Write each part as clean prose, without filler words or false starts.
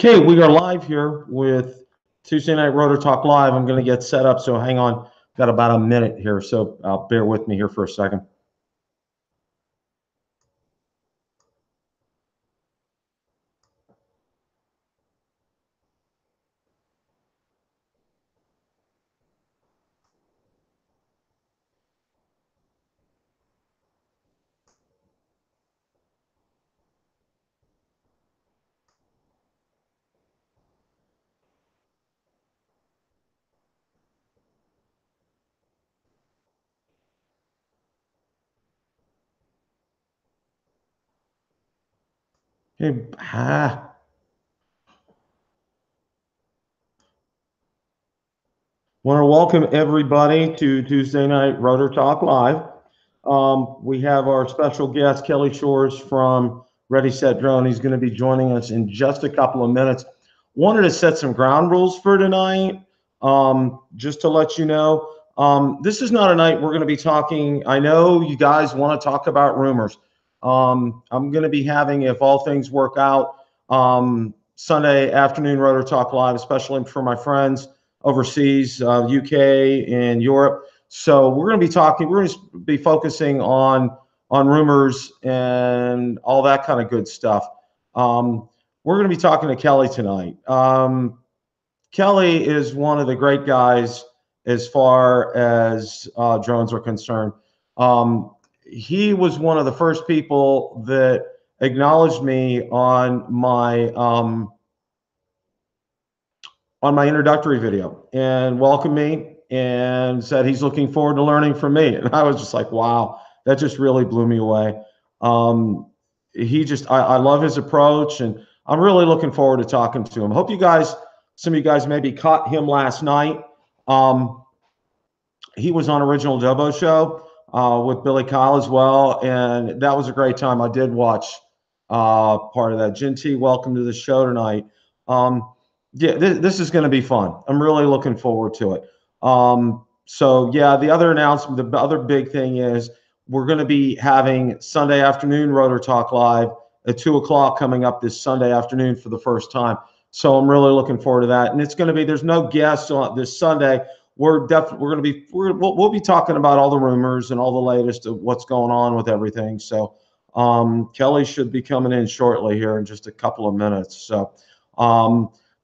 Okay, we are live here with Tuesday Night Rotor Talk Live. I'm going to get set up, so hang on. Got about a minute here, so bear with me here for a second. Hey, want to welcome everybody to Tuesday Night Rotor Talk Live. We have our special guest, Kelly Shores from Ready, Set, Drone. He's going to be joining us in just a couple of minutes. Wanted to set some ground rules for tonight, just to let you know. This is not a night we're going to be talking. I know you guys want to talk about rumors. I'm going to be having, if all things work out, Sunday afternoon Rotor Talk Live, especially for my friends overseas, UK and Europe. So we're going to be talking. We're going to be focusing on rumors and all that kind of good stuff. We're going to be talking to Kelly tonight. Kelly is one of the great guys as far as drones are concerned. He was one of the first people that acknowledged me on my introductory video and welcomed me and said he's looking forward to learning from me. And I was just like, wow, that just really blew me away. I love his approach, and I'm really looking forward to talking to him. Hope you guys, some of you guys maybe caught him last night. He was on Original Dobo Show with Billy Kyle as well, and that was a great time. I did watch part of that. Jinty, welcome to the show tonight. Yeah, this is going to be fun. I'm really looking forward to it. So yeah, the other announcement, the other big thing is we're going to be having Sunday afternoon Rotor Talk Live at 2 o'clock coming up this Sunday afternoon for the first time. So I'm really looking forward to that. And it's going to be, there's no guests on this Sunday. We'll be talking about all the rumors and all the latest of what's going on with everything. So Kelly should be coming in shortly here in just a couple of minutes. So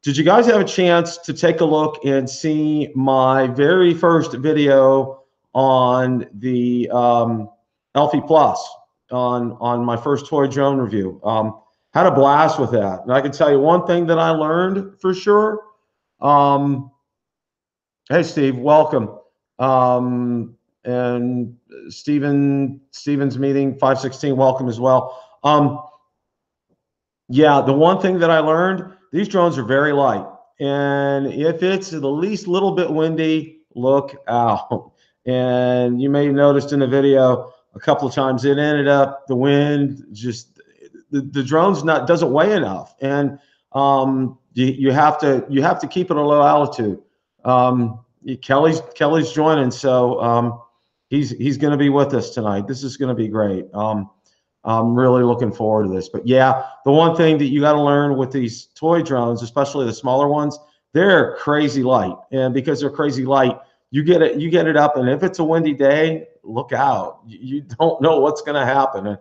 did you guys have a chance to take a look and see my very first video on the Elfie Plus on my first toy drone review? Had a blast with that. And I can tell you one thing that I learned for sure. Hey, Steve, welcome. And Steven's meeting 516, welcome as well. Yeah, the one thing that I learned, these drones are very light. And if it's the least little bit windy, look out. And you may have noticed in the video a couple of times it ended up, the wind, just the drone's doesn't weigh enough. And you have to keep it at a low altitude. Kelly's joining, so he's going to be with us tonight. This is going to be great. I'm really looking forward to this. But yeah, the one thing that you got to learn with these toy drones, especially the smaller ones, they're crazy light. And because they're crazy light, you get it up, and if it's a windy day, look out. You don't know what's going to happen. And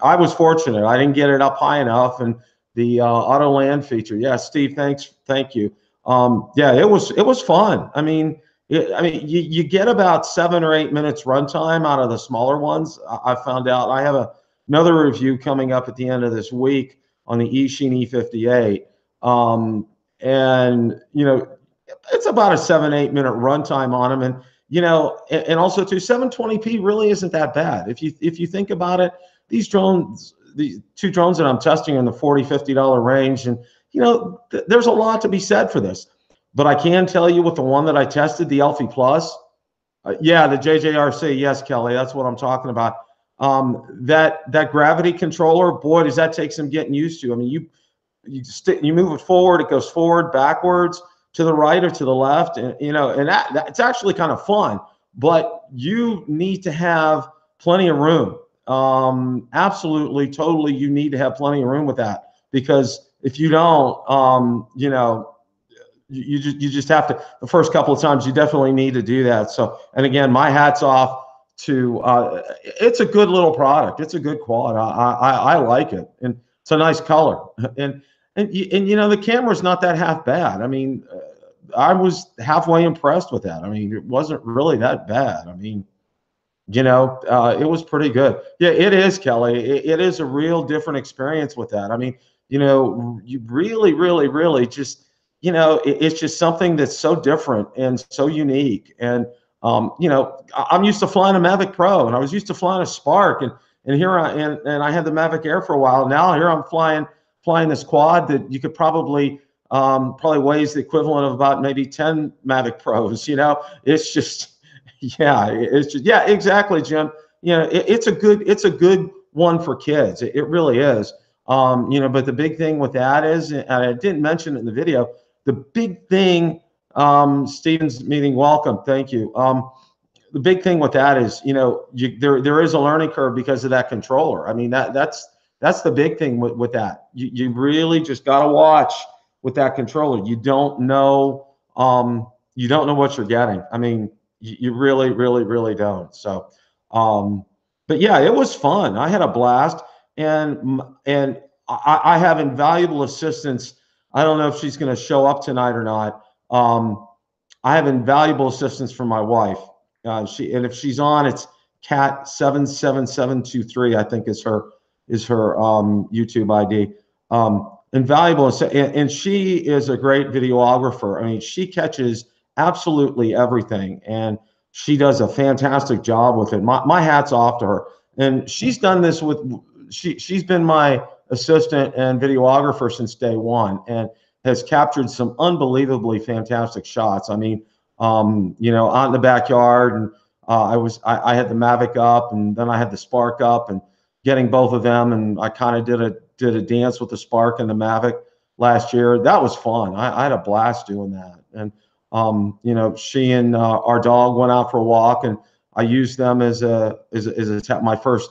I was fortunate. I didn't get it up high enough, and the auto land feature. Yeah, Steve, thank you. Yeah, it was fun. I mean, you get about 7 or 8 minutes runtime out of the smaller ones. I found out. I have another review coming up at the end of this week on the Eachine E58, and it's about a 7-8 minute runtime on them, and also too, 720p really isn't that bad if you think about it. These drones, the 2 drones that I'm testing in the $40–50 range, and there's a lot to be said for this. But I can tell you with the one that I tested, the Elfie Plus, yeah, the JJRC, yes, Kelly, that's what I'm talking about. That gravity controller, boy, does that take some getting used to. I mean, you move it forward, it goes forward, backwards, to the right or to the left, and it's actually kind of fun. But you need to have plenty of room. Absolutely, totally, you need to have plenty of room with that, because if you don't, you know, you just have to, the first couple of times you definitely need to do that. So, and again, my hat's off to, it's a good little product. It's a good quality. I like it, and it's a nice color. And you know, the camera's not that half bad. I mean, I was halfway impressed with that. I mean, it wasn't really that bad. I mean, you know, it was pretty good. Yeah, it is, Kelly. It is a real different experience with that. I mean, you know, you really just, you know, it's just something that's so different and so unique. And, you know, I'm used to flying a Mavic Pro, and I was used to flying a Spark, and here and I had the Mavic Air for a while. Now here I'm flying this quad that you could probably weighs the equivalent of about maybe 10 Mavic Pros. You know, it's just, yeah, it's just, yeah, exactly, Jim. You know, it's a good one for kids. It really is. You know, but the big thing with that is, and I didn't mention it in the video, the big thing, Steven's meeting, welcome, thank you. The big thing with that is, you know, there is a learning curve because of that controller. I mean, that's the big thing with that. You really just got to watch with that controller. You don't know what you're getting. I mean, you really don't. So, but yeah, it was fun. I had a blast, and I have invaluable assistance. I don't know if she's going to show up tonight or not. I have invaluable assistance from my wife. And if she's on, it's Cat 77723. I think is her YouTube ID. Invaluable, and she is a great videographer. I mean, she catches absolutely everything, and she does a fantastic job with it. My hat's off to her. And she's done this with, she's been my assistant and videographer since day one, and has captured some unbelievably fantastic shots. I mean, you know, out in the backyard, and I had the Mavic up, and then I had the Spark up, and getting both of them, and I kind of did a dance with the Spark and the Mavic last year. That was fun. I had a blast doing that. And you know, she and our dog went out for a walk, and I used them as my first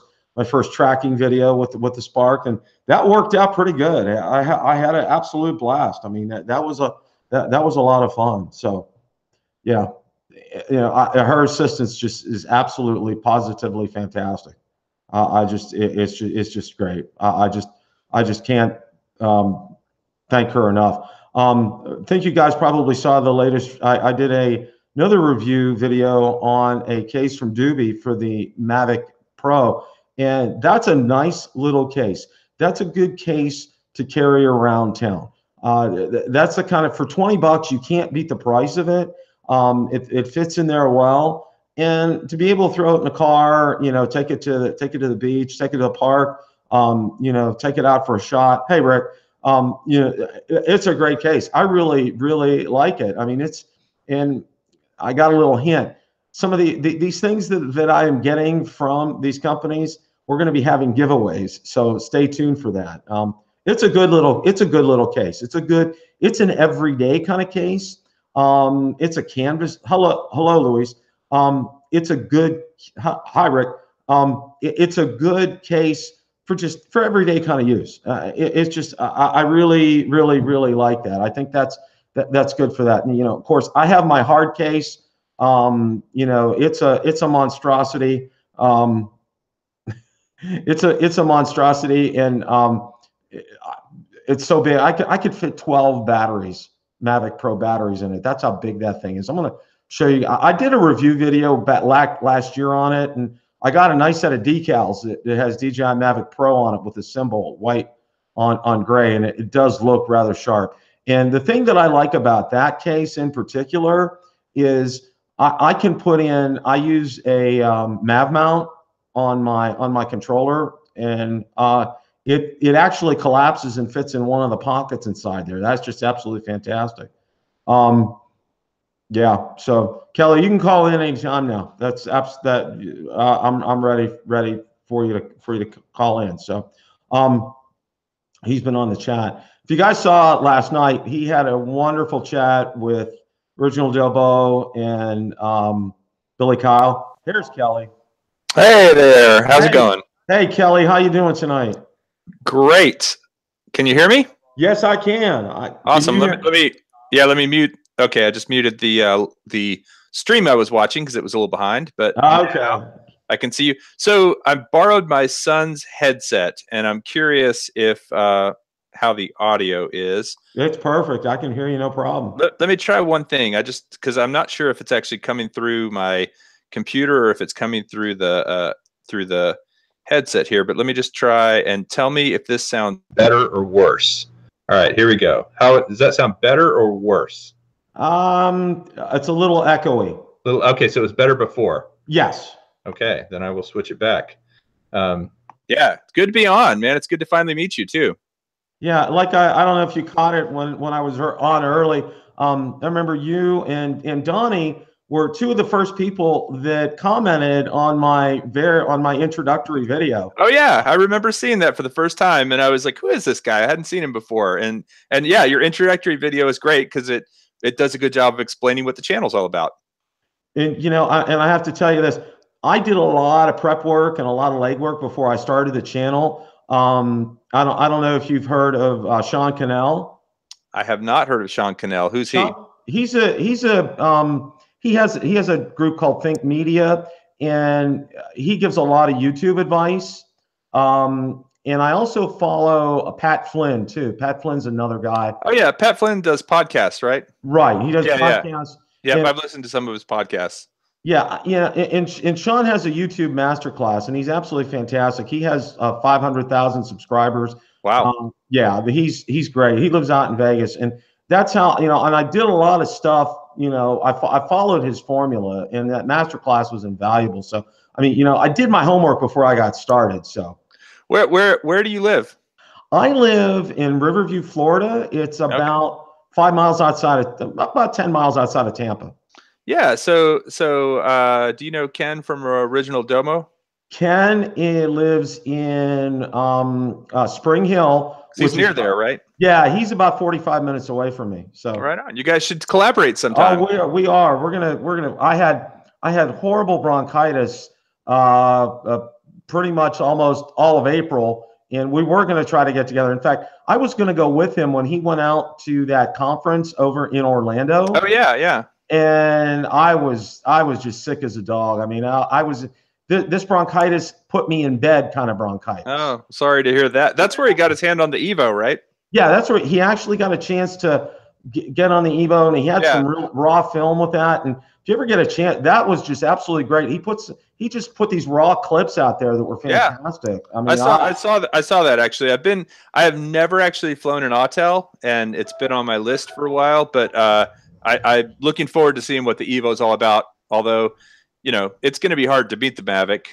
tracking video with the Spark, and that worked out pretty good. I had an absolute blast. I mean, that was a lot of fun. So yeah, you know, her assistance just is absolutely positively fantastic. It's just great. I just can't thank her enough. I think you guys probably saw the latest. I did another review video on a case from Doobie for the Mavic Pro, and that's a nice little case. That's a good case to carry around town. That's the kind of, for 20 bucks, you can't beat the price of it. It fits in there well, and to be able to throw it in the car, you know, take it to the beach, take it to the park, you know, take it out for a shot. Hey, Rick. You know, it's a great case. I really like it. I mean, and I got a little hint. Some of these things that I am getting from these companies, we're going to be having giveaways. So stay tuned for that. It's a good little case. It's an everyday kind of case. It's a canvas. Hello, Louise. It's a good, hi, Rick. It's a good case for everyday kind of use. It's just, I really like that. I think that's good for that. And, you know, of course, I have my hard case. You know, it's a monstrosity. It's a monstrosity, and it's so big. I could fit 12 batteries, Mavic Pro batteries in it. That's how big that thing is. I'm gonna show you. I did a review video last year on it, and I got a nice set of decals that has DJI Mavic Pro on it with a symbol, white on gray, and it does look rather sharp. And the thing that I like about that case in particular is I can put in, I use a Mav mount on my controller, and it actually collapses and fits in one of the pockets inside there. That's just absolutely fantastic. Yeah, so Kelly, you can call in anytime now. I'm ready for you to call in. So he's been on the chat. If you guys saw last night, he had a wonderful chat with Original Delbo and Billy Kyle. Here's Kelly. Hey there, how's it going? Hey Kelly, how you doing tonight? Great. Can you hear me? Yes, I can. Can Awesome. you Let me hear? let me yeah, let me mute. Okay, I just muted the stream I was watching because it was a little behind, but now Okay. I can see you. So I borrowed my son's headset, and I'm curious if how the audio is. It's perfect. I can hear you, no problem. Let me try one thing. I just because I'm not sure if it's actually coming through my computer or if it's coming through the headset here. But let me just try and tell me if this sounds better or worse. All right, here we go. How does that sound, better or worse? It's a little echoey. Okay, so it was better before. Yes. Okay, then I will switch it back. Yeah, it's good to be on, man. It's good to finally meet you too. Yeah, like I don't know if you caught it when I was on early. I remember you and Donnie were two of the first people that commented on my introductory video. Oh yeah, I remember seeing that for the first time, and I was like, "Who is this guy? I hadn't seen him before." And yeah, your introductory video is great because it does a good job of explaining what the channel's all about. And I have to tell you this, I did a lot of prep work and a lot of legwork before I started the channel. I don't know if you've heard of Sean Cannell. I have not heard of Sean Cannell. Who's he? Sean, he has a group called Think Media, and he gives a lot of YouTube advice. And I also follow Pat Flynn too. Pat Flynn's another guy. Oh yeah, Pat Flynn does podcasts, right? Right. He does Yeah, yeah, podcasts. yeah. And I've listened to some of his podcasts. yeah, and Sean has a YouTube masterclass, and he's absolutely fantastic. He has 500,000 subscribers. Wow. Yeah, but he's great. He lives out in Vegas, and that's how And I did a lot of stuff. I followed his formula, and that masterclass was invaluable. So I mean, I did my homework before I got started. So Where do you live? I live in Riverview, Florida. It's Okay. about 5 miles outside of about 10 miles outside of Tampa. Yeah. So do you know Ken from Original Domo? Ken lives in Spring Hill, He's which is near there, right? yeah, he's about 45 minutes away from me. So Right on. You guys should collaborate oh, sometime. we are. We're gonna. I had horrible bronchitis, pretty much almost all of April, and we were gonna try to get together. In fact, I was gonna go with him when he went out to that conference over in Orlando. Oh yeah, yeah. And I was just sick as a dog. I mean, I was this bronchitis put me in bed kind of bronchitis. Oh, sorry to hear that. That's where he got his hand on the Evo, right? Yeah, that's where he actually got a chance to get on the Evo, and he had some real raw film with that. And if you ever get a chance, that was just absolutely great. He just put these raw clips out there that were fantastic. Yeah. I saw that actually. I have never actually flown an Autel, and it's been on my list for a while, but I'm looking forward to seeing what the Evo is all about. Although, it's going to be hard to beat the Mavic,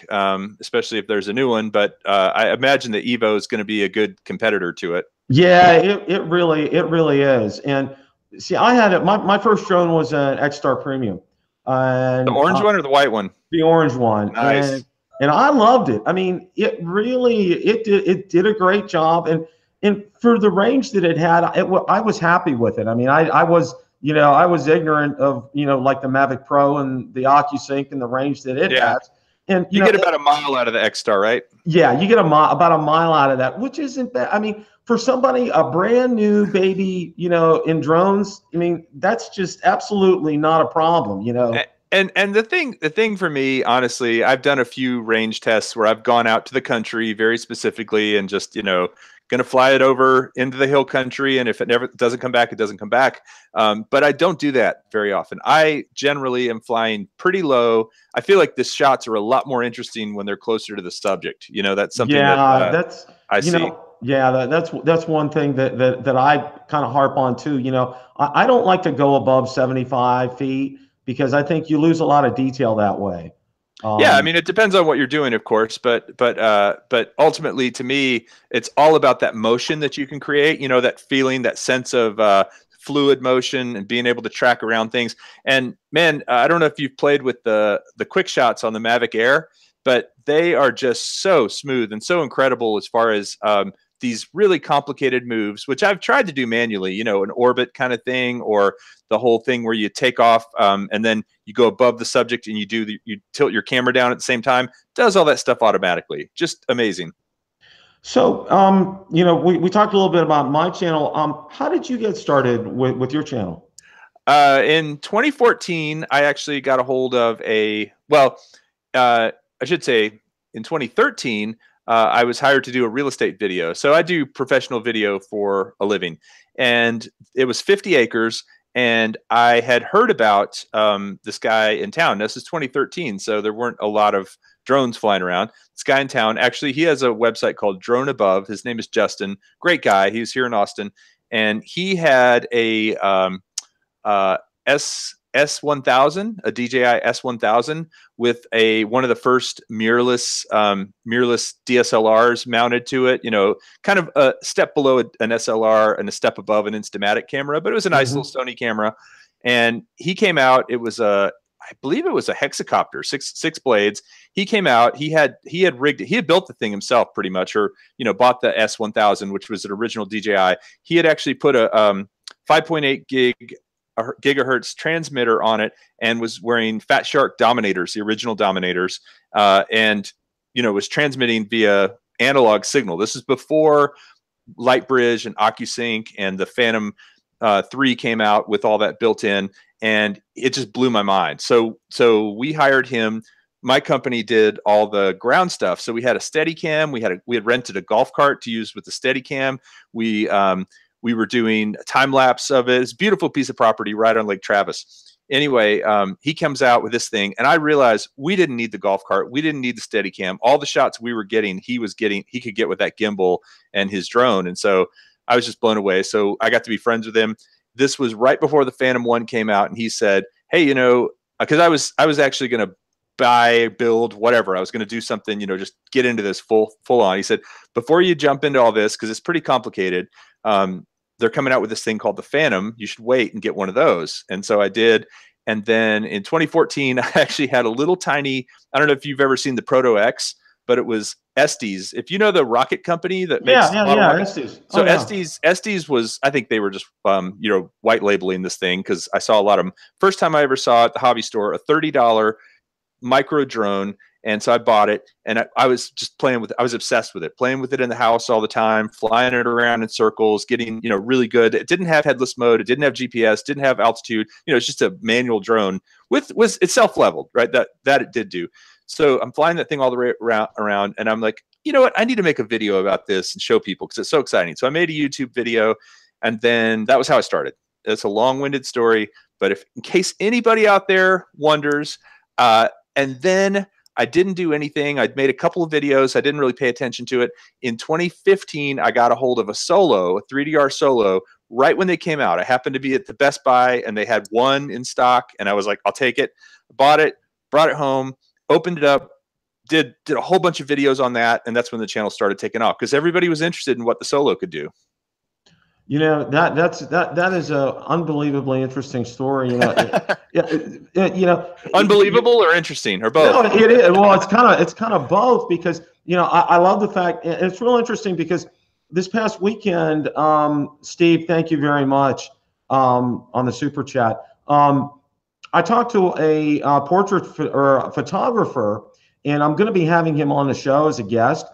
especially if there's a new one. But I imagine the Evo is going to be a good competitor to it. Yeah, it really is. And see, I had it. My first drone was an X-Star Premium, and The orange one or the white one? the orange one. Nice. And I loved it. I mean, it did a great job, and for the range that it had, I was happy with it. I mean, I was ignorant of like the Mavic Pro and the OcuSync and the range that it has. And you get about a mile out of the X-Star, right? Yeah, you get about a mile out of that, which isn't bad. I mean, for somebody, a brand new baby, in drones, I mean, that's just absolutely not a problem, And the thing for me, honestly, I've done a few range tests where I've gone out to the country very specifically and just, going to fly it over into the hill country. And if it never doesn't come back, it doesn't come back. But I don't do that very often. I generally am flying pretty low. I feel like the shots are a lot more interesting when they're closer to the subject. That's something that's I see. That's one thing that I kind of harp on too. I don't like to go above 75 feet because I think you lose a lot of detail that way. Yeah, I mean, it depends on what you're doing, of course, but ultimately, to me, it's all about that motion that you can create. That feeling, that sense of fluid motion, and being able to track around things. And man, I don't know if you've played with the quick shots on the Mavic Air, but they are just so smooth and so incredible as far as these really complicated moves, which I've tried to do manually, an orbit kind of thing, or the whole thing where you take off and then you go above the subject and you tilt your camera down at the same time. Does all that stuff automatically. Just amazing. So, you know, we talked a little bit about my channel. How did you get started with your channel? In 2014, I actually got a hold of I should say in 2013, I was hired to do a real estate video. So I do professional video for a living, and it was 50 acres. And I had heard about this guy in town. This is 2013, so there weren't a lot of drones flying around. This guy in town, actually, he has a website called Drone Above. His name is Justin. Great guy. He was here in Austin, and he had a uh, S1000, a DJI S1000 with one of the first mirrorless DSLRs mounted to it. You know, kind of a step below an SLR and a step above an Instamatic camera, but it was a nice little Sony camera. And he came out. It was I believe it was a hexacopter, six blades. He came out. He had rigged it. He had built the thing himself, pretty much, or bought the S1000, which was an original DJI. He had actually put a 5.8 gigahertz transmitter on it and was wearing Fat Shark Dominators, the original Dominators, and was transmitting via analog signal. This is before Lightbridge and OcuSync and the Phantom 3 came out with all that built in, and it just blew my mind. So we hired him. My company did all the ground stuff. So we had a Steadicam. We had rented a golf cart to use with the Steadicam. We were doing a time lapse of it. It's a beautiful piece of property right on Lake Travis. Anyway, he comes out with this thing, and I realized we didn't need the golf cart. We didn't need the Steadicam. All the shots we were getting, he could get with that gimbal and his drone. And so I was just blown away. So I got to be friends with him. This was right before the Phantom 1 came out, and he said, hey, because I was actually going to build, whatever. I was going to do something, just get into this full on. He said, before you jump into all this, because it's pretty complicated, they're coming out with this thing called the Phantom. You should wait and get one of those. And so I did. And then in 2014, I actually had a little tiny, I don't know if you've ever seen the Proto X, but it was Estes. If you know the rocket company that makes Estes. So Estes was, I think they were just, white labeling this thing, because I saw a lot of them. First time I ever saw at the hobby store, a $30 micro drone. And so I bought it, and I was just playing with it. I was obsessed with it, playing with it in the house all the time, flying it around in circles, getting, really good. It didn't have headless mode. It didn't have GPS, didn't have altitude. It's just a manual drone with it's self-leveled, right? That it did do. So I'm flying that thing all the way around, and I'm like, you know what? I need to make a video about this and show people, because it's so exciting. So I made a YouTube video, and then that was how I started. It's a long-winded story, but in case anybody out there wonders, and then I didn't do anything. I'd made a couple of videos. I didn't really pay attention to it. In 2015, I got a hold of a 3DR Solo, right when they came out. I happened to be at the Best Buy, and they had one in stock, and I was like, I'll take it. Bought it, brought it home, opened it up, did a whole bunch of videos on that, and that's when the channel started taking off, because everybody was interested in what the Solo could do. That is a unbelievably interesting story. Unbelievable or interesting, or both? No, it is. Well, it's kind of both, because I love the fact, and it's real interesting, because this past weekend, Steve, thank you very much on the super chat. I talked to a portrait or a photographer, and I'm going to be having him on the show as a guest.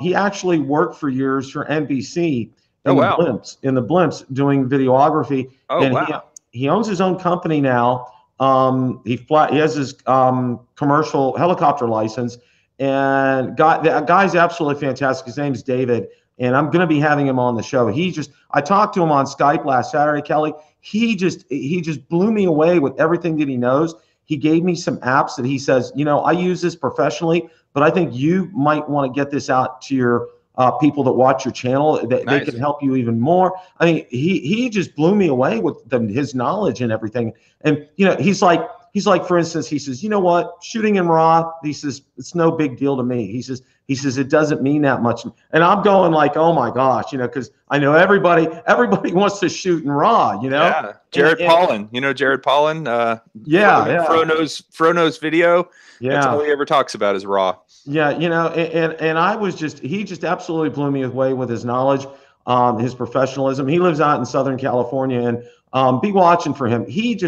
He actually worked for years for NBC. In the blimps doing videography. He owns his own company now. He has his commercial helicopter license, and the guy's absolutely fantastic. His name's David, and I'm going to be having him on the show. I talked to him on Skype last Saturday, Kelly. He just blew me away with everything that he knows. He gave me some apps that he says, I use this professionally, but I think you might want to get this out to your people that watch your channel. They can help you even more. I mean, he just blew me away with his knowledge and everything. And he's like, for instance, he says, you know what, shooting in RAW, he says, it's no big deal to me. He says it doesn't mean that much. And I'm going like, oh my gosh, because I know everybody wants to shoot in RAW, Yeah. Jared Pollan, Jared Pollan. Fro knows video. Yeah. That's all he ever talks about is RAW. Yeah, and he just absolutely blew me away with his knowledge, his professionalism. He lives out in Southern California, and be watching for him. He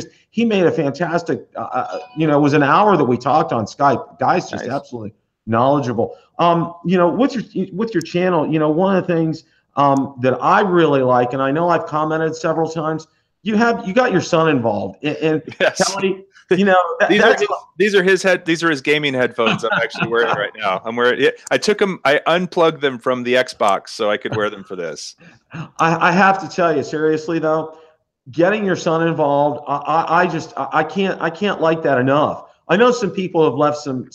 made a fantastic, it was an hour that we talked on Skype. Guy's just absolutely knowledgeable. You know, with your channel, you know, one of the things that I really like, and I know I've commented several times, you got your son involved, and Yes. Kelly, you know, these are his gaming headphones I'm actually wearing right now. I'm wearing I unplugged them from the Xbox so I could wear them for this. I have to tell you seriously though, getting your son involved, I can't like that enough. I know some people have left some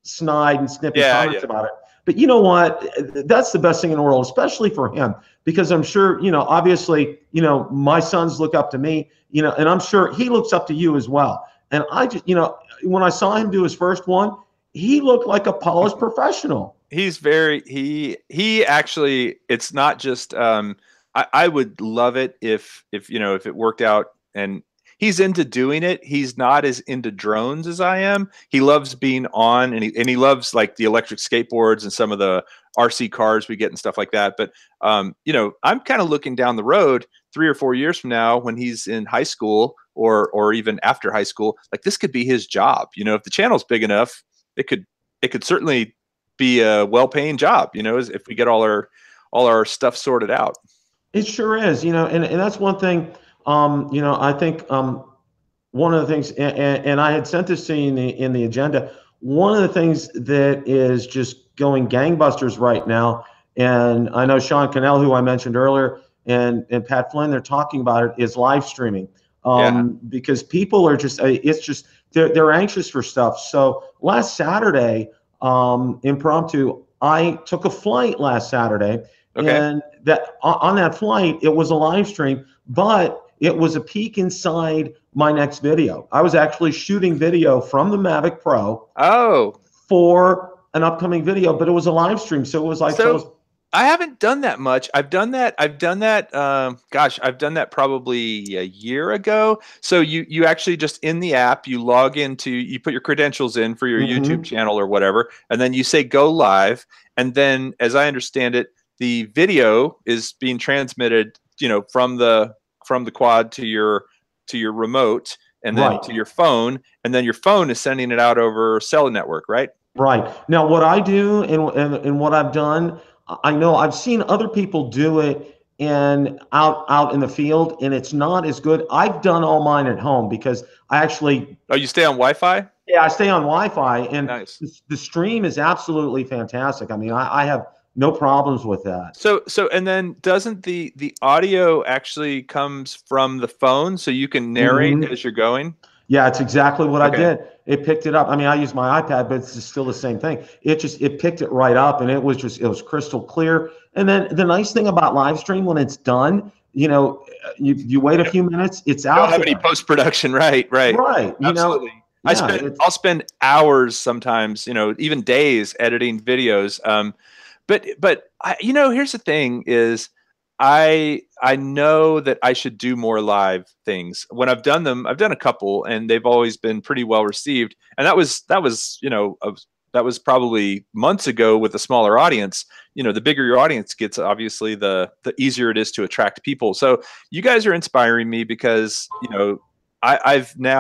snide and snippy comments about it, but you know what? That's the best thing in the world, especially for him, because I'm sure, you know, obviously, you know, my sons look up to me, you know, and I'm sure he looks up to you as well. And I just, you know, when I saw him do his first one, he looked like a polished professional. He's very he actually, it's not just I would love it if you know, if it worked out, and he's into doing it. He's not as into drones as I am. He loves being on, and he loves like the electric skateboards and some of the RC cars we get and stuff like that. But you know, I'm kind of looking down the road 3 or 4 years from now when he's in high school or even after high school, like this could be his job. You know, if the channel's big enough, it could certainly be a well-paying job, you know, if we get all our stuff sorted out. It sure is, you know, and that's one thing. You know, I think one of the things, and I had sent this to you in the agenda. One of the things that is just going gangbusters right now, and I know Sean Cannell, who I mentioned earlier, and Pat Flynn, they're talking about it, is live streaming. Because people are just, it's just they're anxious for stuff. So last Saturday, impromptu, I took a flight last Saturday, and that on that flight, it was a live stream, but it was a peek inside my next video. I was actually shooting video from the Mavic Pro for an upcoming video, but it was a live stream. So it was like, I haven't done that much. I've done that. Gosh, I've done that probably a year ago. So you actually just in the app, you log into, you put your credentials in for your YouTube channel or whatever, and then you say go live. And then, as I understand it, the video is being transmitted, you know, from the quad to your remote, and then to your phone, and then your phone is sending it out over cell network, right? Right. Now, what I do and what I've done, I know I've seen other people do it and out in the field, and it's not as good. I've done all mine at home because I actually. Oh, you stay on Wi-Fi? Yeah, I stay on Wi-Fi, and nice. The stream is absolutely fantastic. I mean, I have no problems with that. So and then doesn't the audio actually comes from the phone, so you can narrate as you're going? Yeah, it's exactly what I did. It picked it up. I mean, I use my iPad, but it's still the same thing. It picked it right up, and it was crystal clear. And then the nice thing about live stream, when it's done, you know, you wait a few minutes, it's out. Don't have any post-production, right? You absolutely. Know, I'll spend hours sometimes, you know, even days editing videos. But you know, here's the thing is, I know that I should do more live things. When I've done them, I've done a couple, and they've always been pretty well received. And that was you know, that was probably months ago with a smaller audience. You know, the bigger your audience gets, obviously, the easier it is to attract people. So you guys are inspiring me because, you know, I've been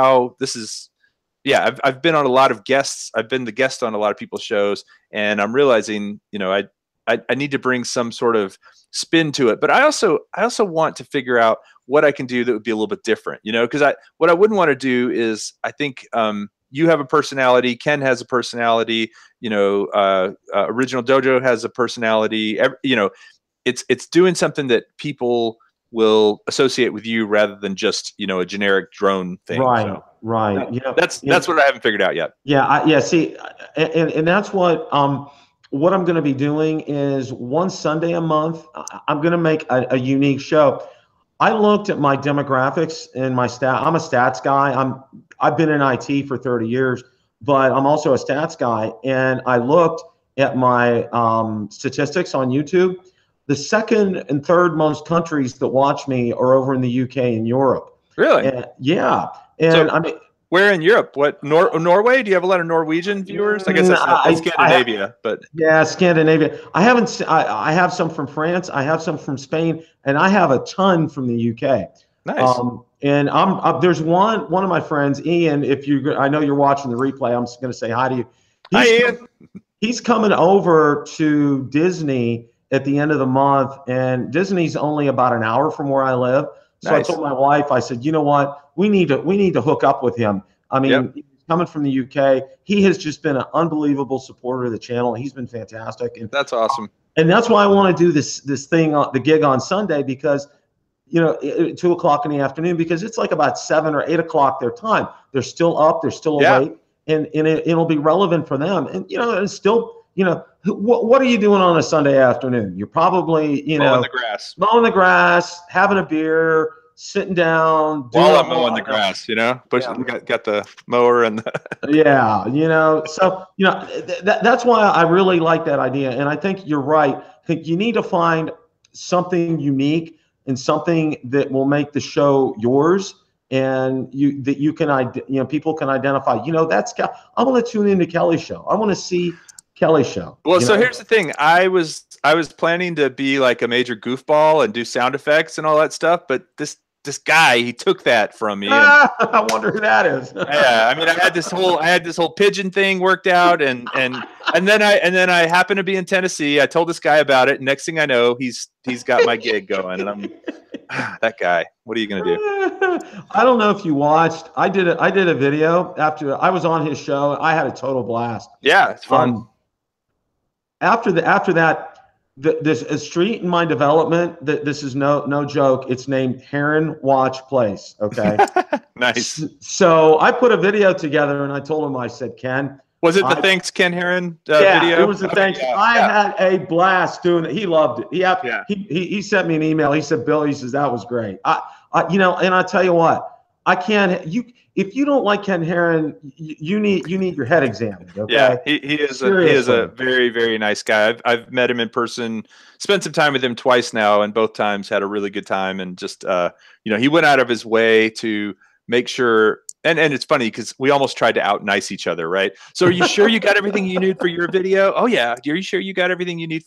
on a lot of guests. I've been the guest on a lot of people's shows, and I'm realizing, you know, I need to bring some sort of spin to it, but I also want to figure out what I can do that would be a little bit different, you know, because what I wouldn't want to do is, I think you have a personality, Ken has a personality, you know, Original Dojo has a personality, you know, it's doing something that people will associate with you rather than just, you know, a generic drone thing. Right. You know, that's what I haven't figured out yet. Yeah. See, and that's what I'm going to be doing is one Sunday a month, I'm going to make a unique show. I looked at my demographics and my stat. I'm a stats guy. I've been in IT for 30 years, but I'm also a stats guy. And I looked at my statistics on YouTube. The second and third most countries that watch me are over in the UK and Europe. Really? Yeah. And so, I mean, where in Europe? What, Norway? Do you have a lot of Norwegian viewers? I guess that's Scandinavia, but yeah, Scandinavia. I have some from France. I have some from Spain, and I have a ton from the UK. Nice. And there's one of my friends, Ian. I know you're watching the replay, I'm just going to say hi to you. Hi, Ian. he's coming over to Disney at the end of the month, and Disney's only about an hour from where I live. So Nice. I told my wife, I said, you know what, we need to hook up with him. I mean, Yep. he's coming from the UK. He has just been an unbelievable supporter of the channel. He's been fantastic, That's awesome. and that's why I want to do this thing, the gig on Sunday, because 2 o'clock in the afternoon, because it's like about 7 or 8 o'clock their time. They're still up, they're still awake, and it'll be relevant for them. And it's still, what are you doing on a Sunday afternoon? You're probably Mowing the grass, having a beer, sitting down, while I'm mowing the grass. Got the mower and yeah, so that's why I really like that idea, and I think you're right. I think you need to find something unique and something that will make the show yours, and you can people can identify. That's I want to tune into Kelly's show. I want to see Kelly's show. Well, so here's the thing. I was planning to be like a major goofball and do sound effects and all that stuff, but this guy, he took that from me. I wonder who that is. Yeah, I mean, I had this whole pigeon thing worked out, and then I happened to be in Tennessee. I told this guy about it. And next thing I know, he's got my gig going, and I'm that guy. What are you gonna do? I don't know if you watched. I did a video after I was on his show. I had a total blast. Yeah, it's fun. After that. There's a street in my development that this is no joke. It's named Heron Watch Place. Okay. Nice. So I put a video together and I told him, I said, Ken. Was it the Thanks Ken Heron yeah, video? It was the Thanks. Yeah, I had a blast doing it. He loved it. He sent me an email. He said, Bill, he says, that was great. And I tell you what, if you don't like Ken Heron, you need your head examined. Okay? Yeah, he is a very, very nice guy. I've met him in person, spent some time with him twice now, and both times had a really good time. And just he went out of his way to make sure. And it's funny because we almost tried to out nice each other, right? So are you sure you got everything you need for your video? Oh yeah. Are you sure you got everything you need?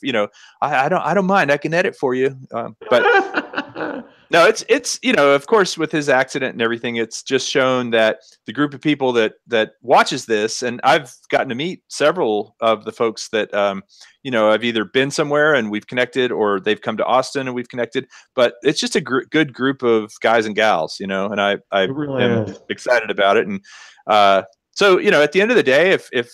I don't mind. I can edit for you. But no, it's of course, with his accident and everything, it's just shown that the group of people that watches this, and I've gotten to meet several of the folks that I've either been somewhere and we've connected, or they've come to Austin and we've connected. But it's just a good group of guys and gals, and I really am excited about it. And so at the end of the day, if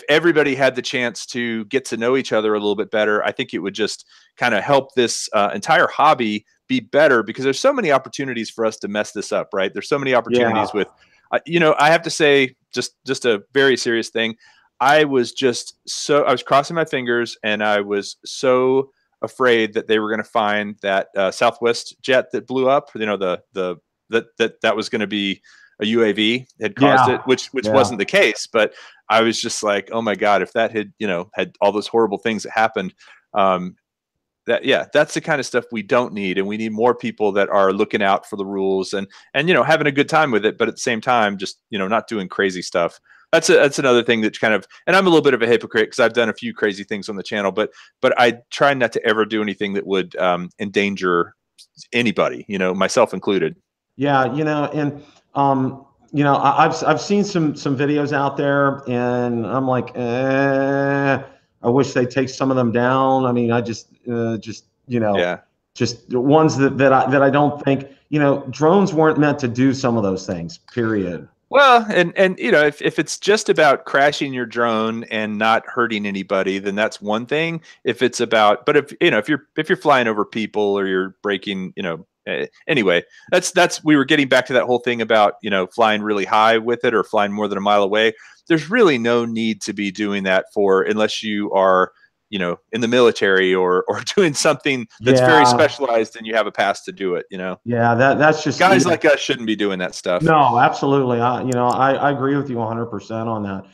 everybody had the chance to get to know each other a little bit better, I think it would just kind of help this entire hobby be better, because there's so many opportunities for us to mess this up, right? There's so many opportunities with, I have to say, just a very serious thing. I was crossing my fingers, and I was so afraid that they were going to find that Southwest jet that blew up, that was going to be a UAV had caused it, which wasn't the case. But I was just like, oh my God, if that had, had all those horrible things that happened, that's the kind of stuff we don't need. And we need more people that are looking out for the rules and having a good time with it, but at the same time, just, not doing crazy stuff. That's another thing that's kind of, and I'm a little bit of a hypocrite because I've done a few crazy things on the channel, but I try not to ever do anything that would endanger anybody, myself included. Yeah. I've seen some videos out there, and I'm like, I wish they'd take some of them down. I mean, I just ones that I don't think, drones weren't meant to do some of those things, period. Well, and if it's just about crashing your drone and not hurting anybody, then that's one thing. If it's about, but if you're flying over people, or you're breaking, anyway, we were getting back to that whole thing about, flying really high with it, or flying more than a mile away. There's really no need to be doing that unless you are, in the military or doing something that's very specialized and you have a pass to do it, Yeah, that's just, guys like us shouldn't be doing that stuff. No, absolutely. I agree with you 100% on that.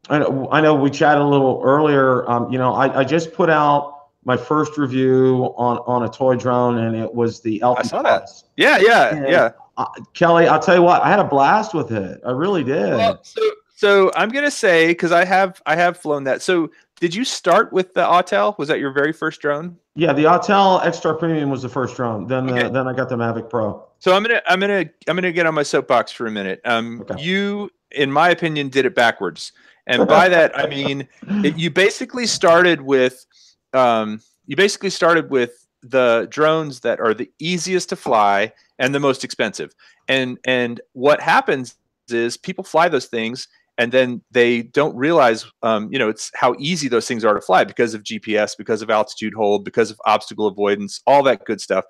I know we chatted a little earlier. I just put out my first review on a toy drone, and it was the Elfie. I saw that. Yeah. Kelly, I'll tell you what, I had a blast with it. I really did. Well, so I'm gonna say, because I have flown that. So did you start with the Autel? Was that your very first drone? Yeah, the Autel X-Star Premium was the first drone. Then I got the Mavic Pro. So I'm gonna get on my soapbox for a minute. Okay. in my opinion, did it backwards. And by that, I mean, you basically started with the drones that are the easiest to fly and the most expensive. And what happens is people fly those things and then they don't realize, it's how easy those things are to fly because of GPS, because of altitude hold, because of obstacle avoidance, all that good stuff,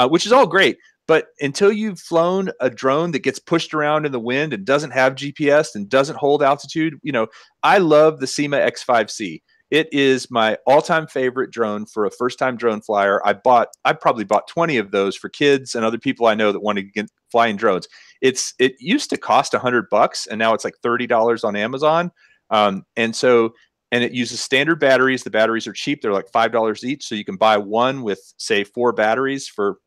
which is all great. But until you've flown a drone that gets pushed around in the wind and doesn't have GPS and doesn't hold altitude, I love the SEMA X5C. It is my all-time favorite drone for a first-time drone flyer. I probably bought 20 of those for kids and other people I know that want to get flying drones. It used to cost $100 and now it's like $30 on Amazon. And it uses standard batteries. The batteries are cheap. They're like $5 each. So you can buy one with, say, 4 batteries for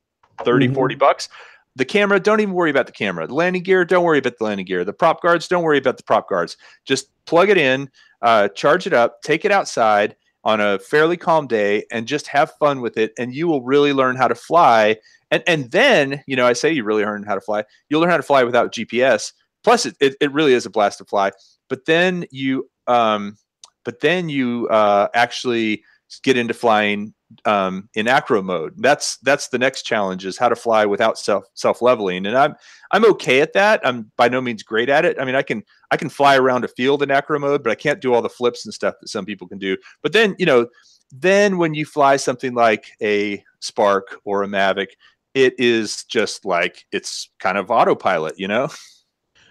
30, $40. The camera, don't even worry about the camera. The landing gear, don't worry about the landing gear. The prop guards, don't worry about the prop guards. Just plug it in, charge it up, take it outside on a fairly calm day and just have fun with it. And you will really learn how to fly. And then, I say you really learn how to fly. You'll learn how to fly without GPS. Plus, it really is a blast to fly. But then you actually get into flying in acro mode. That's the next challenge, is how to fly without self leveling. And I'm okay at that. I'm by no means great at it. I mean, I can fly around a field in acro mode, but I can't do all the flips and stuff that some people can do. But then, then when you fly something like a Spark or a Mavic, it is just like, it's kind of autopilot,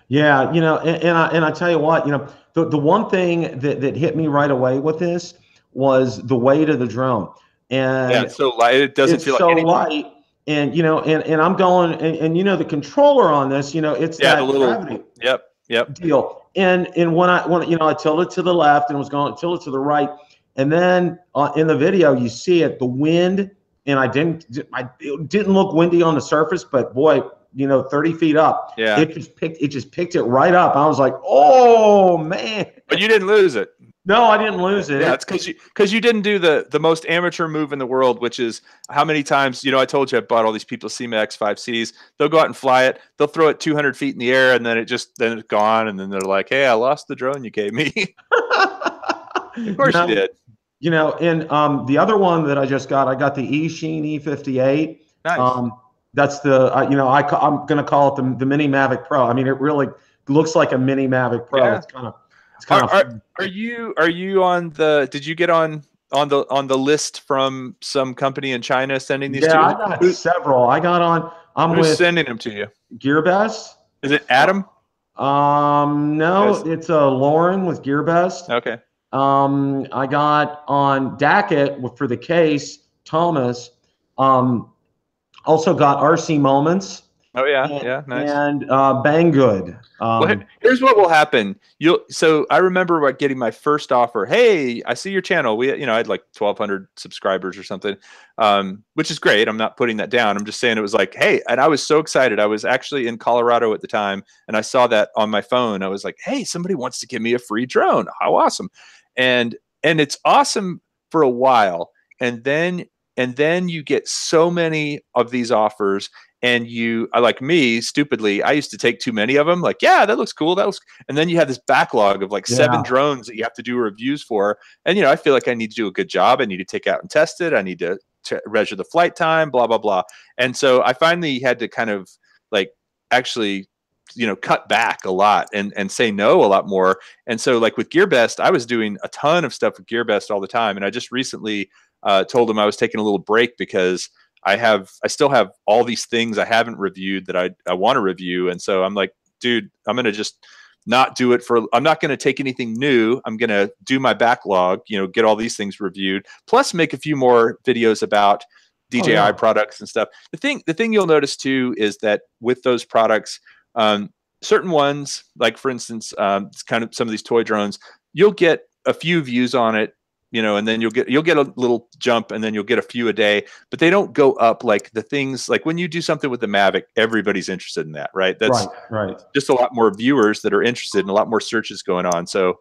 Yeah, and I tell you what, the one thing that hit me right away with this was the weight of the drone. And yeah, it's so light, it doesn't feel so like anything. light. And and I'm going, and the controller on this, it's that the little gravity yep deal. And when I tilted to the left and was going tilted to the right, and then in the video you see it, the wind, and it didn't look windy on the surface, but boy, 30 feet up, it just picked it right up. I was like, oh man! But you didn't lose it. No, I didn't lose it. Yeah, it's because you didn't do the most amateur move in the world, which is how many times, I told you I bought all these people SEMA X5Cs. They'll go out and fly it. They'll throw it 200 feet in the air, and then it's gone. And then they're like, hey, I lost the drone you gave me. Of course you did. And the other one that I just got, I got the eSheen E58. Nice. That's the, I'm going to call it the Mini Mavic Pro. I mean, it really looks like a Mini Mavic Pro. Yeah. It's kind of. Are you on the? Did you get on the list from some company in China sending these to you? Yeah, I got several. I got on. Who's sending them to you? GearBest. Is it Adam? No, it's Lauren with GearBest. Okay. I got on Dackett for the case, Thomas. Also got RC Moments. Oh yeah, nice. And Banggood. Well, here's what will happen. So I remember getting my first offer. Hey, I see your channel. I had like 1,200 subscribers or something, which is great. I'm not putting that down. I'm just saying it was like, hey, and I was so excited. I was actually in Colorado at the time, and I saw that on my phone. I was like, hey, somebody wants to give me a free drone. How awesome! And it's awesome for a while, and then you get so many of these offers. And like me, stupidly, I used to take too many of them. Like, yeah, that looks cool. And then you have this backlog of like 7 drones that you have to do reviews for. And, I feel like I need to do a good job. I need to take out and test it. I need to measure the flight time, blah, blah, blah. And so I finally had to kind of like actually, cut back a lot and say no a lot more. And so like with GearBest, I was doing a ton of stuff with GearBest all the time. And I just recently told them I was taking a little break because I still have all these things I haven't reviewed that I want to review. And so I'm like, dude, I'm going to just not do it I'm not going to take anything new. I'm going to do my backlog, get all these things reviewed, plus make a few more videos about DJI products and stuff. The thing you'll notice too, is that with those products, certain ones, like for instance, it's kind of some of these toy drones, you'll get a few views on it, and then you'll get a little jump, and then you'll get a few a day, but they don't go up like the things like when you do something with the Mavic, everybody's interested in that, right? That's right. Just a lot more viewers that are interested and a lot more searches going on. So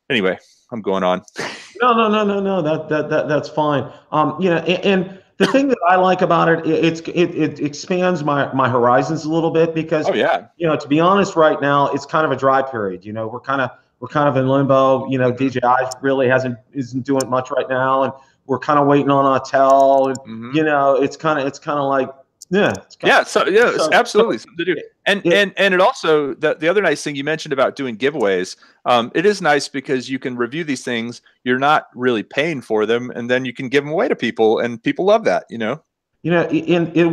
anyway, I'm going on. No. That's fine. And the thing that I like about it, it expands my horizons a little bit because, Oh yeah. to be honest, right now it's kind of a dry period. We're kind of in limbo. DJI really isn't doing much right now, and we're kind of waiting on Autel. And it's kind of like Yeah, so yeah, it's absolutely something to do. And it also, the other nice thing you mentioned about doing giveaways, it is nice because you can review these things. You're not really paying for them, and then you can give them away to people, and people love that. In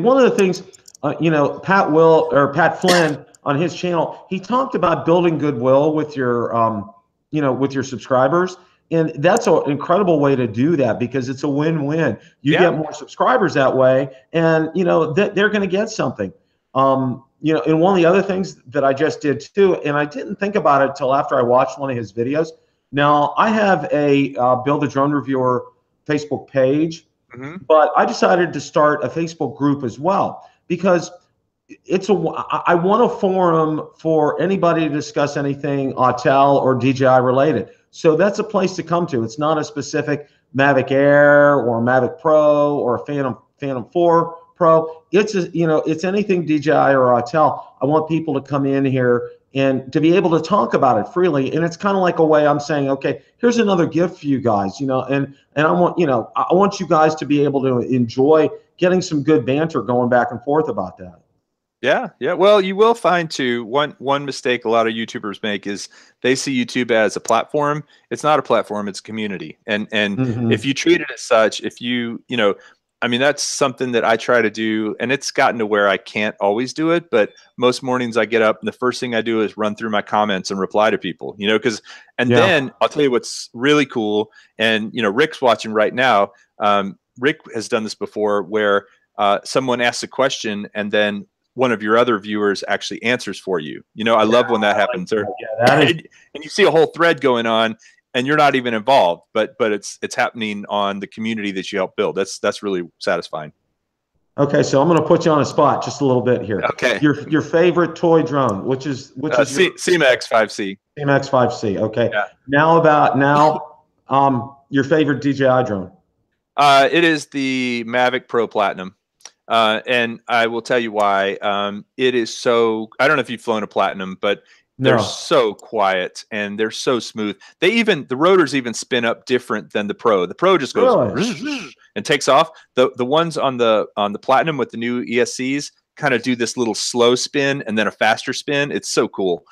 one of the things, Pat Flynn on his channel, he talked about building goodwill with your subscribers. And that's an incredible way to do that because it's a win-win. You get more subscribers that way, and they're going to get something. And one of the other things that I just did too, and I didn't think about it until after I watched one of his videos. Now I have a Bill the Drone Reviewer Facebook page, but I decided to start a Facebook group as well because I want a forum for anybody to discuss anything Autel or DJI related. So that's a place to come to. It's not a specific Mavic Air or Mavic Pro or a Phantom 4 Pro. It's anything DJI or Autel. I want people to come in here and to be able to talk about it freely. And it's kind of like a way I'm saying, okay, here's another gift for you guys, and I want you guys to be able to enjoy getting some good banter going back and forth about that. Yeah. Well, you will find too, one mistake a lot of YouTubers make is they see YouTube as a platform. It's not a platform, it's a community. And if you treat it as such, that's something that I try to do, and it's gotten to where I can't always do it, but most mornings I get up and the first thing I do is run through my comments and reply to people, then I'll tell you what's really cool. And, Rick's watching right now. Rick has done this before where someone asks a question and then one of your other viewers actually answers for you. I love when that happens. And you see a whole thread going on and you're not even involved, but it's happening on the community that you help build. That's really satisfying. Okay, so I'm going to put you on a spot just a little bit here. Okay. Your favorite toy drone, which is Syma X5C. Syma X5C. Okay. Yeah. Now your favorite DJI drone. It is the Mavic Pro Platinum. And I will tell you why. It is so, I don't know if you've flown a Platinum, but they're so quiet and they're so smooth. The rotors even spin up different than the Pro. The Pro just goes and takes off. The ones on the Platinum with the new ESCs kind of do this little slow spin and then a faster spin. It's so cool.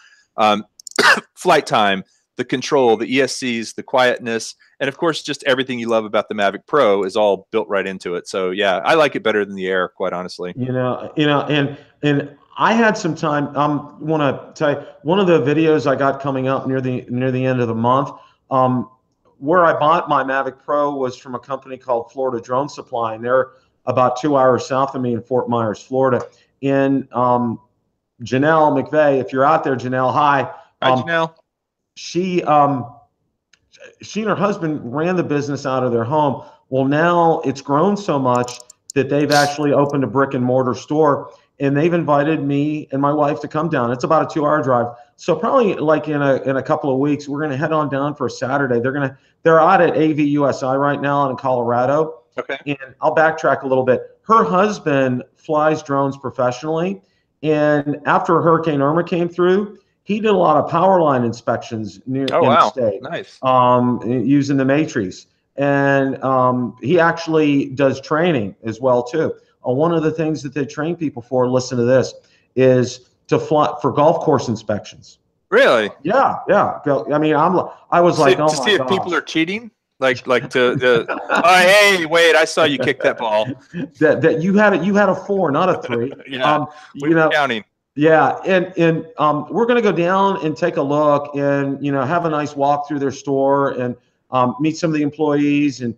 Flight time, the control, the ESCs, the quietness, and of course, just everything you love about the Mavic Pro is all built right into it. So yeah, I like it better than the Air, quite honestly. And I had some time. Want to tell you one of the videos I got coming up near the end of the month. Where I bought my Mavic Pro was from a company called Florida Drone Supply, and they're about 2 hours south of me in Fort Myers, Florida. And Janelle McVeigh, if you're out there, Janelle, hi. Hi, Janelle. She and her husband ran the business out of their home. Well, now it's grown so much that they've actually opened a brick and mortar store, and they've invited me and my wife to come down. It's about a 2-hour drive. So probably like in a couple of weeks, we're going to head on down for a Saturday. They're out at AVUSI right now in Colorado. Okay. And I'll backtrack a little bit. Her husband flies drones professionally. And after Hurricane Irma came through, he did a lot of power line inspections near the state. Nice. Using the Matrix. And he actually does training as well too. One of the things that they train people for, listen to this, is to fly for golf course inspections. Really? Yeah. I mean, I was like, to see if people are cheating, like to oh, hey, wait, I saw you kick that ball. That you had a 4, not a 3. Yeah, we're counting. Yeah, and we're going to go down and take a look and have a nice walk through their store and meet some of the employees and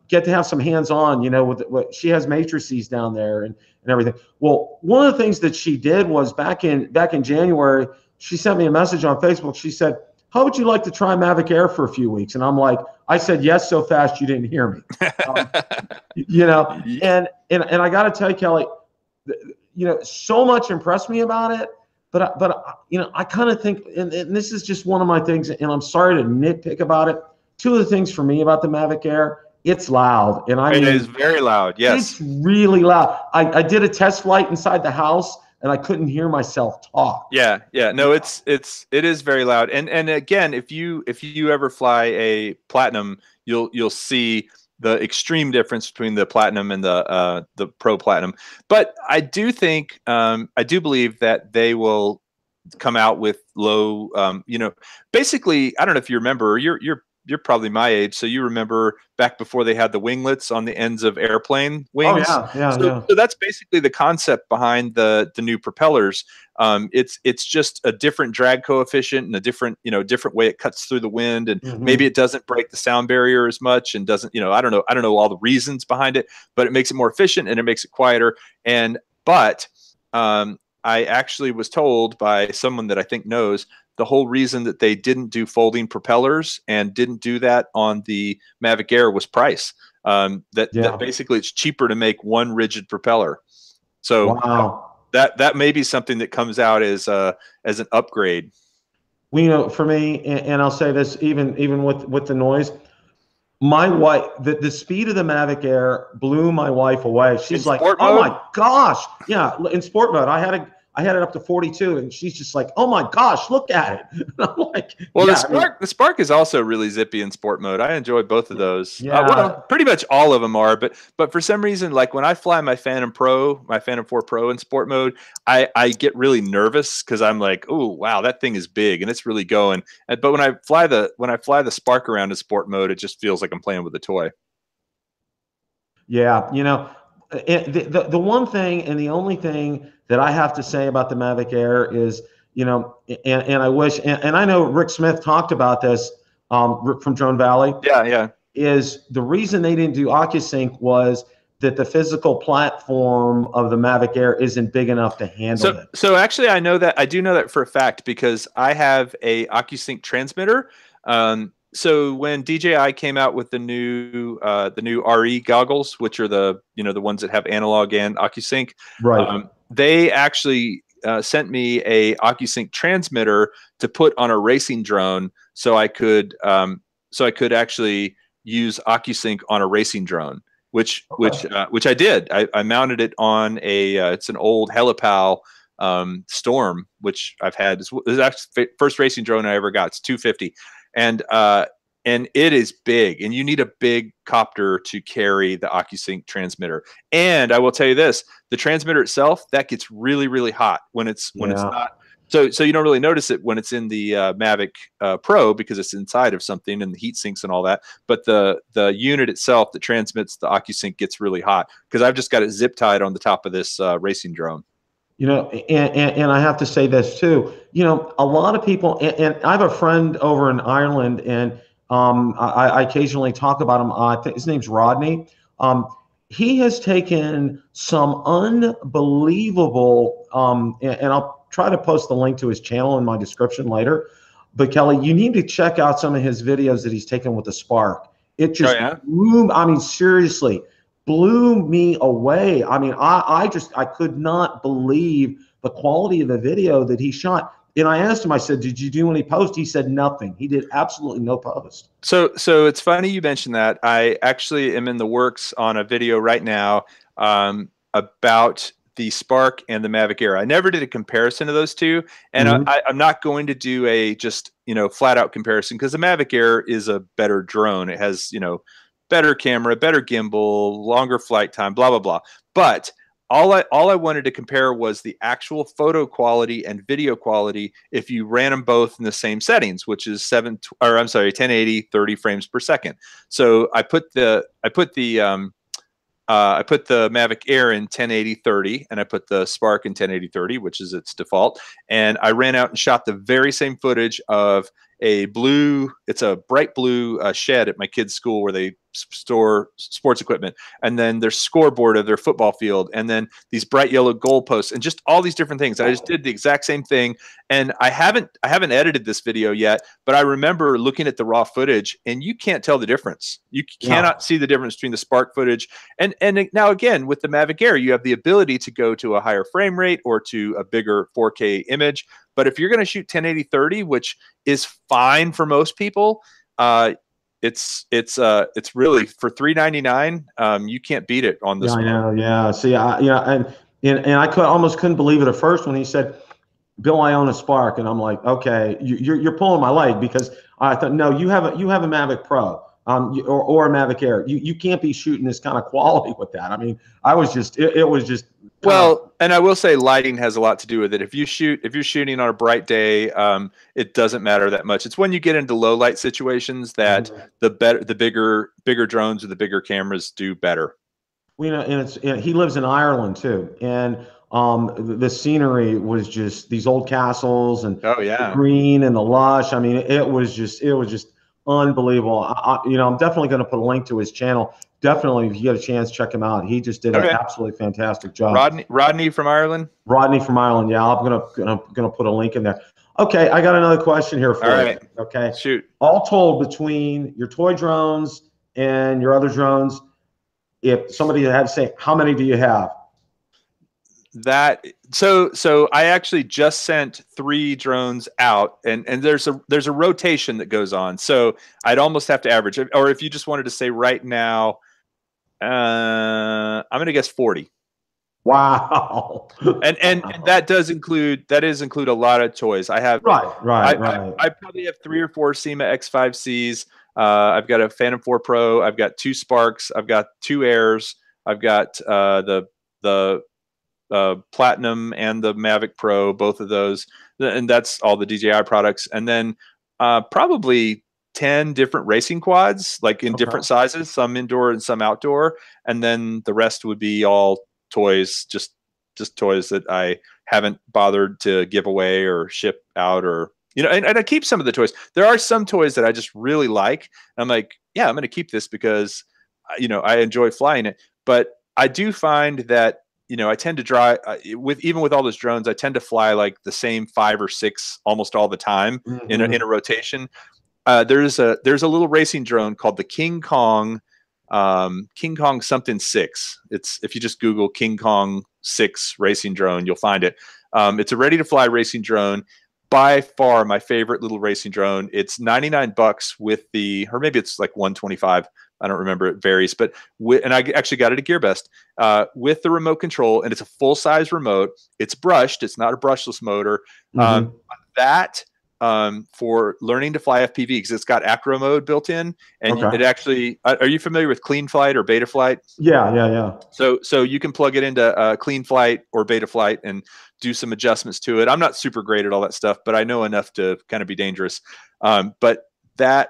get to have some hands-on with what she has matrices down there and everything. Well, one of the things that she did was back in January, she sent me a message on Facebook. She said, "How would you like to try Mavic Air for a few weeks?" And I'm like, I said yes so fast you didn't hear me. And I got to tell you, Kelly, so much impressed me about it, but I kind of think, and this is just one of my things, and I'm sorry to nitpick about it. Two of the things for me about the Mavic Air it's loud. And I It is mean, very loud. Yes. it's really loud. I did a test flight inside the house and I couldn't hear myself talk. Yeah, yeah. No, it is very loud. And again, if you ever fly a Platinum, you'll see the extreme difference between the Platinum and the Pro Platinum. But I do think I do believe that they will come out with low basically, I don't know if you remember, you're probably my age, so you remember back before they had the winglets on the ends of airplane Oh wings. yeah, yeah, So, yeah. so that's basically the concept behind the new propellers. It's just a different drag coefficient and a different way it cuts through the wind, and maybe Hmm. it doesn't break the sound barrier as much, and doesn't, I don't know all the reasons behind it, but it makes it more efficient and it makes it quieter. And but I actually was told by someone that I think knows the whole reason that they didn't do folding propellers and didn't do that on the Mavic Air was price. That Yeah. basically it's cheaper to make one rigid propeller. So Wow. that may be something that comes out as an upgrade. Well, for me, and I'll say this, even with the noise, my wife, the speed of the Mavic Air blew my wife away. In She's like, sport "Oh mode, my gosh!" Yeah, in sport mode, I had it up to 42, and she's just like, "Oh my gosh, look at it!" And I'm like, well, "Yeah, I mean, The Spark is also really zippy in sport mode. I enjoy both of those. yeah, Well, pretty much all of them are, but for some reason, like when I fly my Phantom 4 Pro in sport mode, I get really nervous because I'm like, oh wow, that thing is big and it's really going. But when I fly the Spark around in sport mode, it just feels like I'm playing with a toy. yeah." The one thing and the only thing that I have to say about the Mavic Air is, and I wish, and I know Rick Smith talked about this, Rick from Drone Valley. Yeah, yeah. Is the reason they didn't do OcuSync was that the physical platform of the Mavic Air isn't big enough to handle it. So actually, I do know that for a fact because I have a OcuSync transmitter. So when DJI came out with the new RE goggles, which are the ones that have analog and OcuSync, Right. they actually sent me a OcuSync transmitter to put on a racing drone, so I could actually use OcuSync on a racing drone, which I did. I mounted it on it's an old Helipal Storm, which I've had. This is actually the first racing drone I ever got. It's 250, and it is big, and you need a big copter to carry the OcuSync transmitter. And I will tell you this: the transmitter itself, that gets really, really hot when it's Yeah. not. So you don't really notice it when it's in the Mavic Pro because it's inside of something and the heat sinks and all that. But the unit itself that transmits the OcuSync gets really hot because I've just got it zip tied on the top of this racing drone. And I have to say this too. A lot of people, and I have a friend over in Ireland, and I occasionally talk about him. I think his name's Rodney. He has taken some unbelievable, and I'll try to post the link to his channel in my description later. But Kelly, you need to check out some of his videos that he's taken with the Spark. It Oh just yeah. blew, I mean, seriously, blew me away. I mean, I could not believe the quality of the video that he shot. And I asked him, I said, "Did you do any post?" He said nothing. He did absolutely no post. So it's funny you mentioned that. I actually am in the works on a video right now about the Spark and the Mavic Air. I never did a comparison of those two, and Mhm. I'm not going to do a just flat out comparison because the Mavic Air is a better drone. It has better camera, better gimbal, longer flight time, blah blah blah. But all I wanted to compare was the actual photo quality and video quality if you ran them both in the same settings, which is 1080 30 frames per second. So I put the Mavic Air in 1080 30, and I put the Spark in 1080 30, which is its default. And I ran out and shot the very same footage of it's a bright blue shed at my kids' school where they store sports equipment, and then their scoreboard of their football field, and then these bright yellow goalposts, and just all these different things. I just did the exact same thing, and I haven't edited this video yet, but I remember looking at the raw footage, and you can't tell the difference. You cannot see the difference between the Spark footage and now again with the Mavic Air, you have the ability to go to a higher frame rate or to a bigger 4K image. But if you're going to shoot 1080 30, which is fine for most people, it's really for $399. You can't beat it on this Yeah, I one. know. Yeah. See, and I almost couldn't believe it at first when he said, Bill, I own a Spark, and I'm like, okay, you're pulling my leg, because I thought, no, you have a Mavic Pro, or a Mavic Air. You can't be shooting this kind of quality with that. I mean, I was just it was just Well, and I will say lighting has a lot to do with it. If you're shooting on a bright day, it doesn't matter that much. It's when you get into low light situations that the bigger drones or the bigger cameras do better. You know, and he lives in Ireland too, and the scenery was just these old castles and Oh the yeah. green and the lush. I mean, it was just unbelievable. I'm definitely going to put a link to his channel. Definitely, if you get a chance, check him out. He just did an absolutely fantastic job. Rodney from Ireland. Rodney from Ireland. Yeah, I'm gonna put a link in there. Okay, I got another question here for you. Okay, shoot. All told, between your toy drones and your other drones, if somebody had to say, how many do you have? So I actually just sent 3 drones out, and there's a rotation that goes on. So I'd almost have to average, or if you just wanted to say right now, I'm going to guess 40. Wow. And that is include a lot of toys. I have right. I probably have 3 or 4 SEMA X5Cs. I've got a Phantom 4 Pro. I've got 2 Sparks. I've got 2 Airs. I've got the Platinum and the Mavic Pro, both of those, and that's all the DJI products. And then probably 10 different racing quads, like in different sizes, some indoor and some outdoor. And then the rest would be all toys, just toys that I haven't bothered to give away or ship out, or and I keep some of the toys. There are some toys that I just really like. I'm like, yeah, I'm going to keep this because I enjoy flying it. But I do find that I tend to drive even with all those drones, I tend to fly like the same 5 or 6 almost all the time in a rotation. There's a little racing drone called the King Kong something 6. It's, if you just Google King Kong 6 racing drone, you'll find it. It's a ready to fly racing drone. By far my favorite little racing drone. It's $99 with or maybe it's like 125. I don't remember. It varies, but and I actually got it at GearBest with the remote control, and it's a full size remote. It's brushed. It's not a brushless motor. For learning to fly FPV, because it's got acro mode built in, and it actually. Are you familiar with Clean Flight or Beta Flight? Yeah. So you can plug it into Clean Flight or Beta Flight and do some adjustments to it. I'm not super great at all that stuff, but I know enough to kind of be dangerous. But that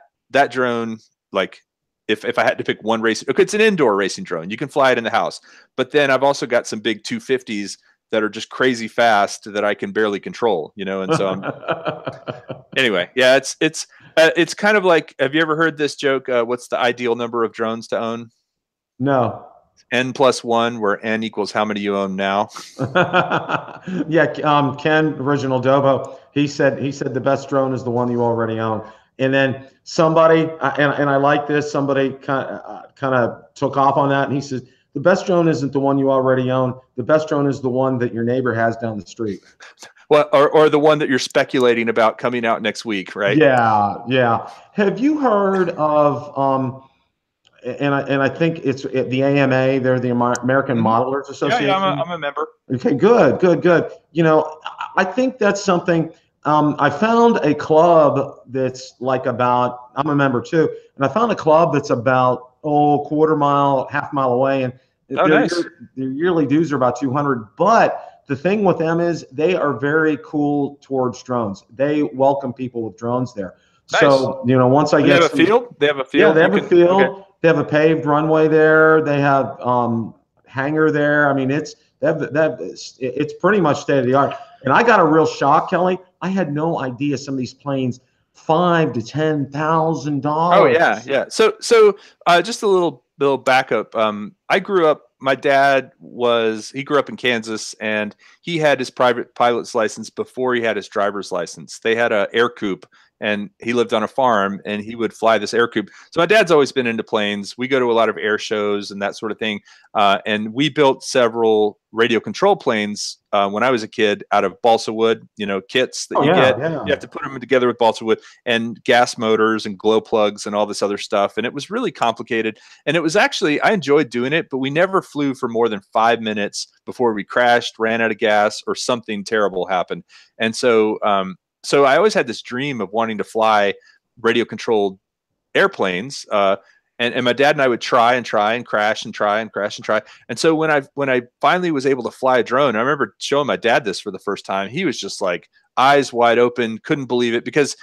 drone, like, if I had to pick one race, it's an indoor racing drone. You can fly it in the house. But then I've also got some big 250s that are just crazy fast that I can barely control, and so anyway, yeah, it's kind of like, have you ever heard this joke? What's the ideal number of drones to own? No. N+1, where N equals how many you own now. Yeah. Ken, original Dobo, he said the best drone is the one you already own. And then somebody, and I like this, somebody kind of took off on that, and he says, the best drone isn't the one you already own. The best drone is the one that your neighbor has down the street. Well, or the one that you're speculating about coming out next week, right? Yeah. Have you heard of and I think it's the AMA? They're the American Modelers Association. Yeah, I'm a member. Okay, good. I think that's something. I found a club that's like about, I'm a member too, and I found a club that's about quarter mile, half mile away, and nice. Their yearly dues are about 200. But the thing with them is they are very cool towards drones. They welcome people with drones there. Nice. So once I get, they have a field. They have a field. Yeah, they have a field. Okay. They have a paved runway there. They have hangar there. I mean, it's pretty much state of the art. And I got a real shock, Kelly. I had no idea some of these planes, $5,000 to $10,000. Oh yeah. So just a little backup. I grew up. My dad he grew up in Kansas, and he had his private pilot's license before he had his driver's license. They had a air coupe and he lived on a farm, and he would fly this aircube. So my dad's always been into planes. We go to a lot of air shows and that sort of thing. And we built several radio control planes when I was a kid out of balsa wood, kits that you get. Yeah. You have to put them together with balsa wood and gas motors and glow plugs and all this other stuff. And it was really complicated. And it was actually, I enjoyed doing it, but we never flew for more than 5 minutes before we crashed, ran out of gas, or something terrible happened. And so, so I always had this dream of wanting to fly radio controlled airplanes. And my dad and I would try and crash and try and crash and try. And so when I finally was able to fly a drone, I remember showing my dad this for the first time. He was just like eyes wide open, couldn't believe it, because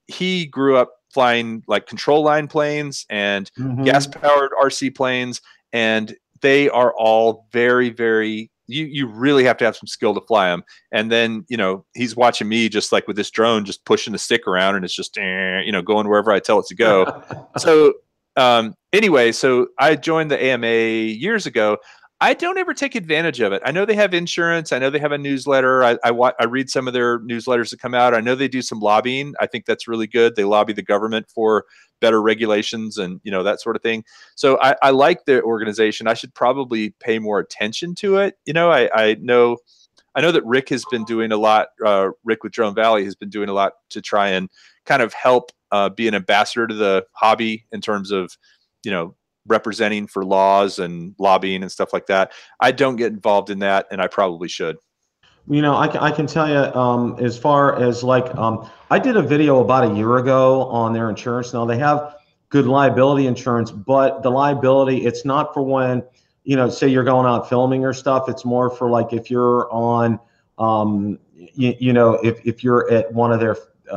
he grew up flying like control line planes and gas powered RC planes, and they are all very, very, you really have to have some skill to fly them. And then, he's watching me just like with this drone, just pushing the stick around, and it's just, going wherever I tell it to go. So anyway, so I joined the AMA years ago. I don't ever take advantage of it. I know they have insurance. I know they have a newsletter. I read some of their newsletters that come out. I know they do some lobbying. I think that's really good. They lobby the government for better regulations and, that sort of thing. So I like the organization. I should probably pay more attention to it. I know that Rick has been doing a lot. Rick with Drone Valley has been doing a lot to try and kind of help be an ambassador to the hobby in terms of, representing for laws and lobbying and stuff like that. I don't get involved in that, and I probably should. I can tell you, as far as I did a video about a year ago on their insurance. Now they have good liability insurance, but the liability, it's not for when, say you're going out filming or stuff. It's more for like if you're on, if you're at one of their,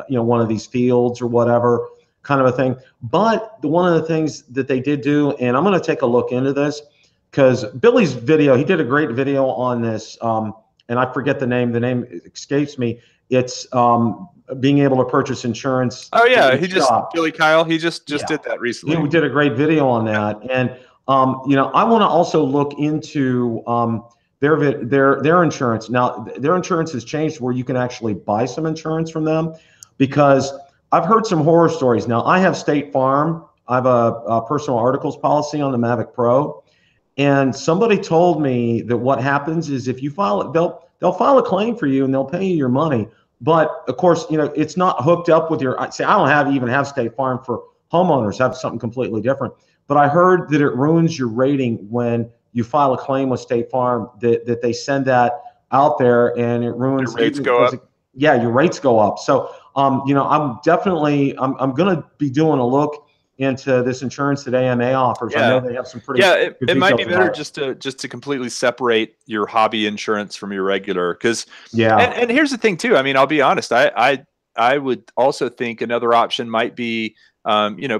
one of these fields or whatever kind of a thing. But one of the things that they did do, and I'm going to take a look into this, because Billy's video, he did a great video on this, and I forget the name escapes me. It's being able to purchase insurance. Oh yeah, Billy Kyle, he just did that recently. We did a great video on that. And I want to also look into their insurance. Now their insurance has changed where you can actually buy some insurance from them, because I've heard some horror stories. Now I have State Farm. I have a personal articles policy on the Mavic Pro, and somebody told me that what happens is if you file it, they'll file a claim for you and they'll pay you your money. But of course, it's not hooked up with your. Say I don't even have State Farm for homeowners. I have something completely different. But I heard that it ruins your rating when you file a claim with State Farm. That they send that out there and it ruins. Your rates go up. Yeah, your rates go up. So I'm definitely I'm going to be doing a look into this insurance that AMA offers. Yeah. I know they have some pretty. Yeah, it might be better just to completely separate your hobby insurance from your regular, because And here's the thing too. I mean, I'll be honest. I would also think another option might be,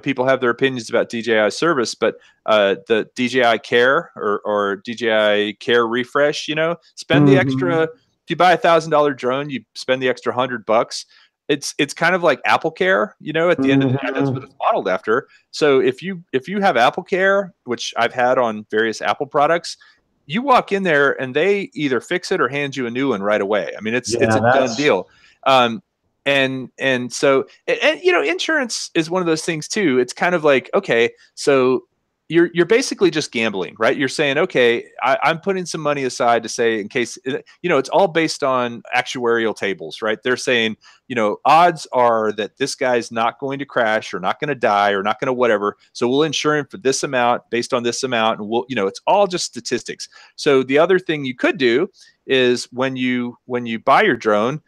people have their opinions about DJI service, but the DJI Care or DJI Care Refresh. Spend the extra. If you buy $1,000 drone, you spend the extra $100. It's kind of like Apple Care, at the end of the day, that's what it's modeled after. So if you have Apple Care, which I've had on various Apple products, you walk in there and they either fix it or hand you a new one right away. I mean, it's a done deal. And so insurance is one of those things too. It's kind of like, okay, so you're basically just gambling, right? You're saying, okay, I'm putting some money aside to say, in case, it's all based on actuarial tables, right? They're saying, odds are that this guy's not going to crash or not going to die or not going to whatever. So we'll insure him for this amount based on this amount. And it's all just statistics. So the other thing you could do is when you buy your drone,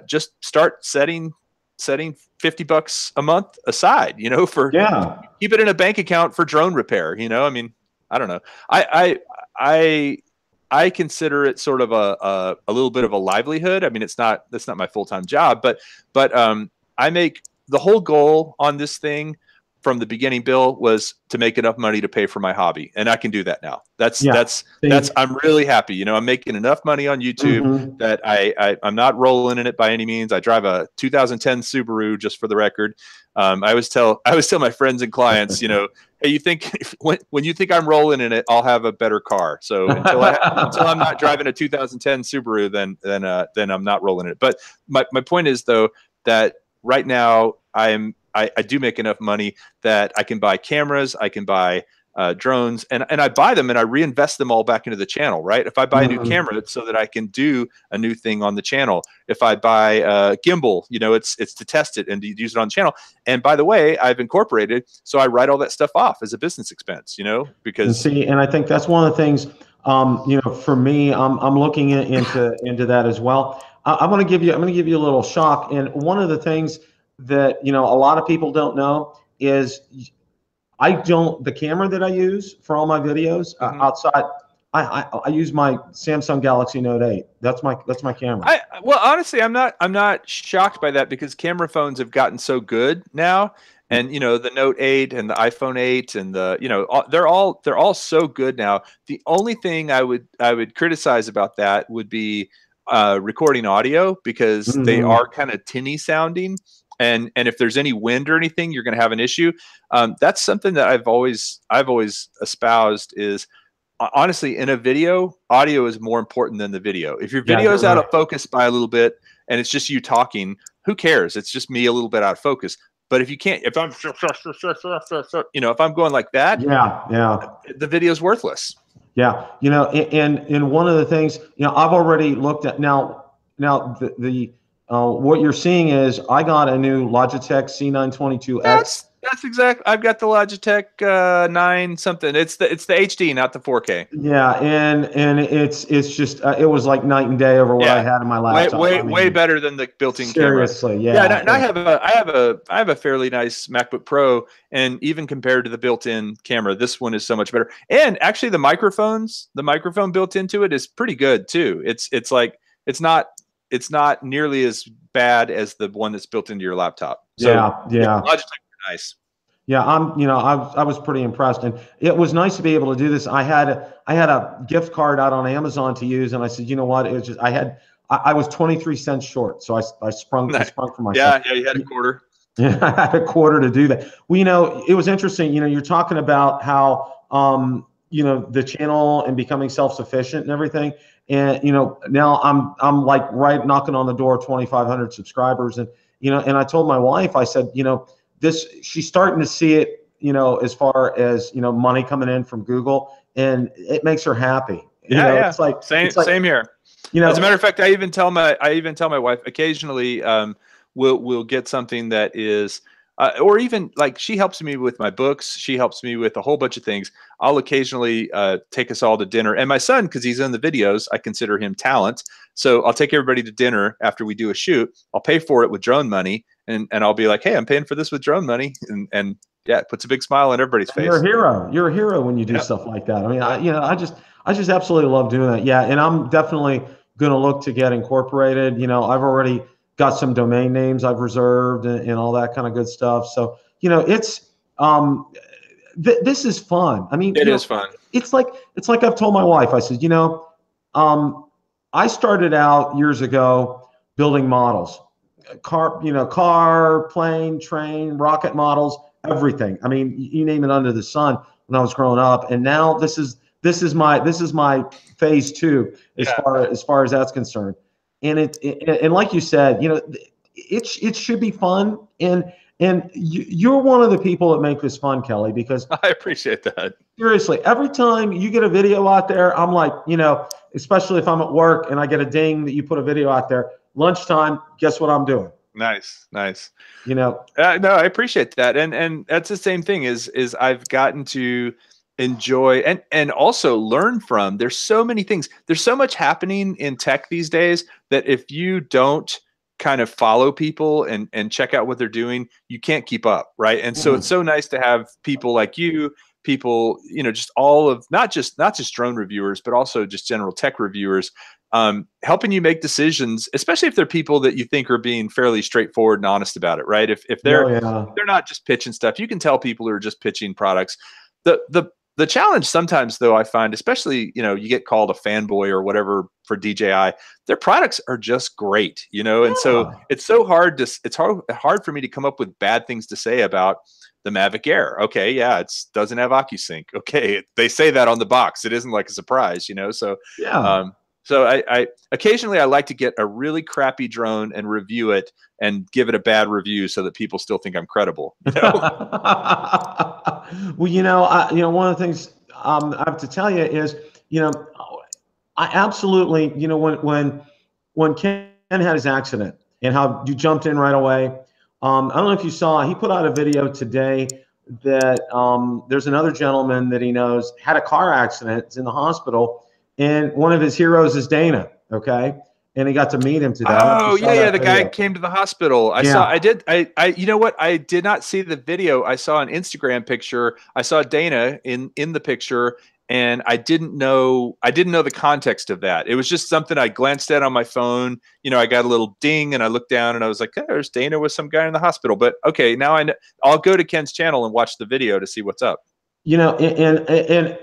just start setting $50 a month aside, keep it in a bank account for drone repair. I mean, I don't know. I consider it sort of a little bit of a livelihood. I mean, that's not my full-time job, but I make the whole goal on this thing from the beginning, Bill, was to make enough money to pay for my hobby. And I can do that now. I'm really happy. I'm making enough money on YouTube that I'm not rolling in it by any means. I drive a 2010 Subaru, just for the record. I always tell my friends and clients, hey, you think when you think I'm rolling in it, I'll have a better car. So until I'm not driving a 2010 Subaru, then I'm not rolling in it. But my point is though, that right now I do make enough money that I can buy cameras, I can buy drones, and I buy them and I reinvest them all back into the channel, right? If I buy a new camera, it's so that I can do a new thing on the channel. If I buy a gimbal, you know, it's to test it and to use it on the channel. And by the way, I've incorporated, so I write all that stuff off as a business expense, you know, because and I think that's one of the things, you know, for me, I'm looking into that as well. I'm going to give you a little shock. And one of the things that, you know, a lot of people don't know is the camera that I use for all my videos outside, I use my Samsung Galaxy Note 8. That's my camera. Well, honestly, I'm not shocked by that because camera phones have gotten so good now. And you know, the Note 8 and the iPhone 8 and the, you know, they're all so good now. The only thing I would criticize about that would be recording audio, because they are kind of tinny sounding. And if there's any wind or anything, you're going to have an issue. That's something that I've always espoused is, honestly, in a video, audio is more important than the video. If your video is out of focus by a little bit and it's just you talking, who cares? It's just me a little bit out of focus. But if you can't, if I'm, you know, if I'm going like that, the video is worthless. Yeah, you know, and one of the things, you know, I've already looked at now the what you're seeing is I got a new Logitech C922X. That's exact. I've got the Logitech 9 something. It's the HD, not the 4K. Yeah, and it's just it was like night and day over what I had in my laptop. Way better than the built-in camera. Seriously, yeah. And I have a fairly nice MacBook Pro, and even compared to the built-in camera, this one is so much better. And actually, the microphone built into it is pretty good too. It's not nearly as bad as the one that's built into your laptop. So, yeah. Logitech are nice. Yeah, I was pretty impressed, and it was nice to be able to do this. I had a gift card out on Amazon to use, and I said, you know what? It was just I was 23 cents short, so I sprung for myself. Yeah, you had a quarter. Yeah, I had a quarter to do that. Well, you know, it was interesting. You know, you're talking about how you know, the channel and becoming self-sufficient and everything. And you know, now I'm like right knocking on the door of 2,500 subscribers, and you know, and I told my wife, I said, you know, she's starting to see it, you know, as far as, you know, money coming in from Google, and it makes her happy. Yeah. It's like same here. You know, as a matter of fact, I even tell my wife occasionally, we'll get something that is, or even like she helps me with my books. She helps me with a whole bunch of things. I'll occasionally take us all to dinner, and my son, because he's in the videos, I consider him talent. So I'll take everybody to dinner after we do a shoot. I'll pay for it with drone money, and I'll be like, hey, I'm paying for this with drone money, and yeah, it puts a big smile on everybody's face. You're a hero. You're a hero when you do stuff like that. I mean, I just absolutely love doing that. Yeah, and I'm definitely going to look to get incorporated. You know, I've already got some domain names I've reserved and all that kind of good stuff. So, you know, it's this is fun. I mean, it is fun. It's like I've told my wife, I said, you know, I started out years ago building models, car, plane, train, rocket models, everything. I mean, you name it under the sun when I was growing up. And now this is my phase 2 as far as that's concerned. And and like you said, you know, it should be fun. And you're one of the people that make this fun, Kelly, because I appreciate that. Seriously, every time you get a video out there, I'm like, you know, especially if I'm at work and I get a ding that you put a video out there, lunchtime, guess what I'm doing? Nice. You know, no, I appreciate that. And that's the same thing is I've gotten to enjoy and also learn from. There's so many things. There's so much happening in tech these days that if you don't kind of follow people and check out what they're doing, you can't keep up, right? And so it's so nice to have people like you, people, you know, just all of not just drone reviewers, but also just general tech reviewers, helping you make decisions, especially if they're people that you think are being fairly straightforward and honest about it, right? If they're not just pitching stuff, you can tell people who are just pitching products. The challenge sometimes, though, I find, especially, you know, you get called a fanboy or whatever for DJI, their products are just great, you know, and so it's hard for me to come up with bad things to say about the Mavic Air. Okay, yeah, it doesn't have AccuSync. Okay, they say that on the box. It isn't like a surprise, you know. So So I occasionally I like to get a really crappy drone and review it and give it a bad review so that people still think I'm credible. You know? Well, one of the things I have to tell you is, you know, I absolutely, when Ken had his accident and how you jumped in right away. I don't know if you saw, he put out a video today that there's another gentleman that he knows had a car accident, is in the hospital, and one of his heroes is Dana. Okay. And he got to meet him today. Oh yeah, the guy came to the hospital. You know what? I did not see the video. I saw an Instagram picture. I saw Dana in the picture, and I didn't know the context of that. It was just something I glanced at on my phone. You know, I got a little ding, and I looked down, and I was like, "Oh, there's Dana with some guy in the hospital." But okay, now I know. I'll go to Ken's channel and watch the video to see what's up. You know, and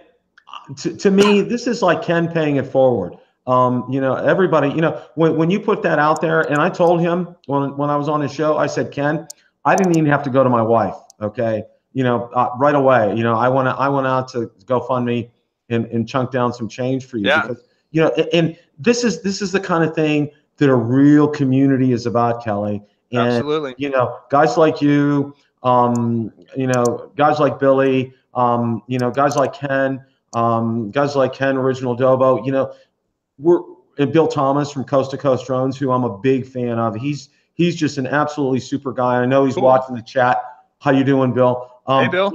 to me, this is like Ken paying it forward. Everybody, when you put that out there, and I told him when I was on his show, I said, Ken, I didn't even have to go to my wife. Okay. Right away, I went out to GoFundMe and chunk down some change for you, because, and this is the kind of thing that a real community is about, Kelly. And, absolutely. Guys like you, guys like Billy, guys like Ken, Original Dobo, and Bill Thomas from Coast to Coast Drones, who I'm a big fan of. He's just an absolutely super guy. I know he's watching the chat. How you doing, Bill? Hey, Bill.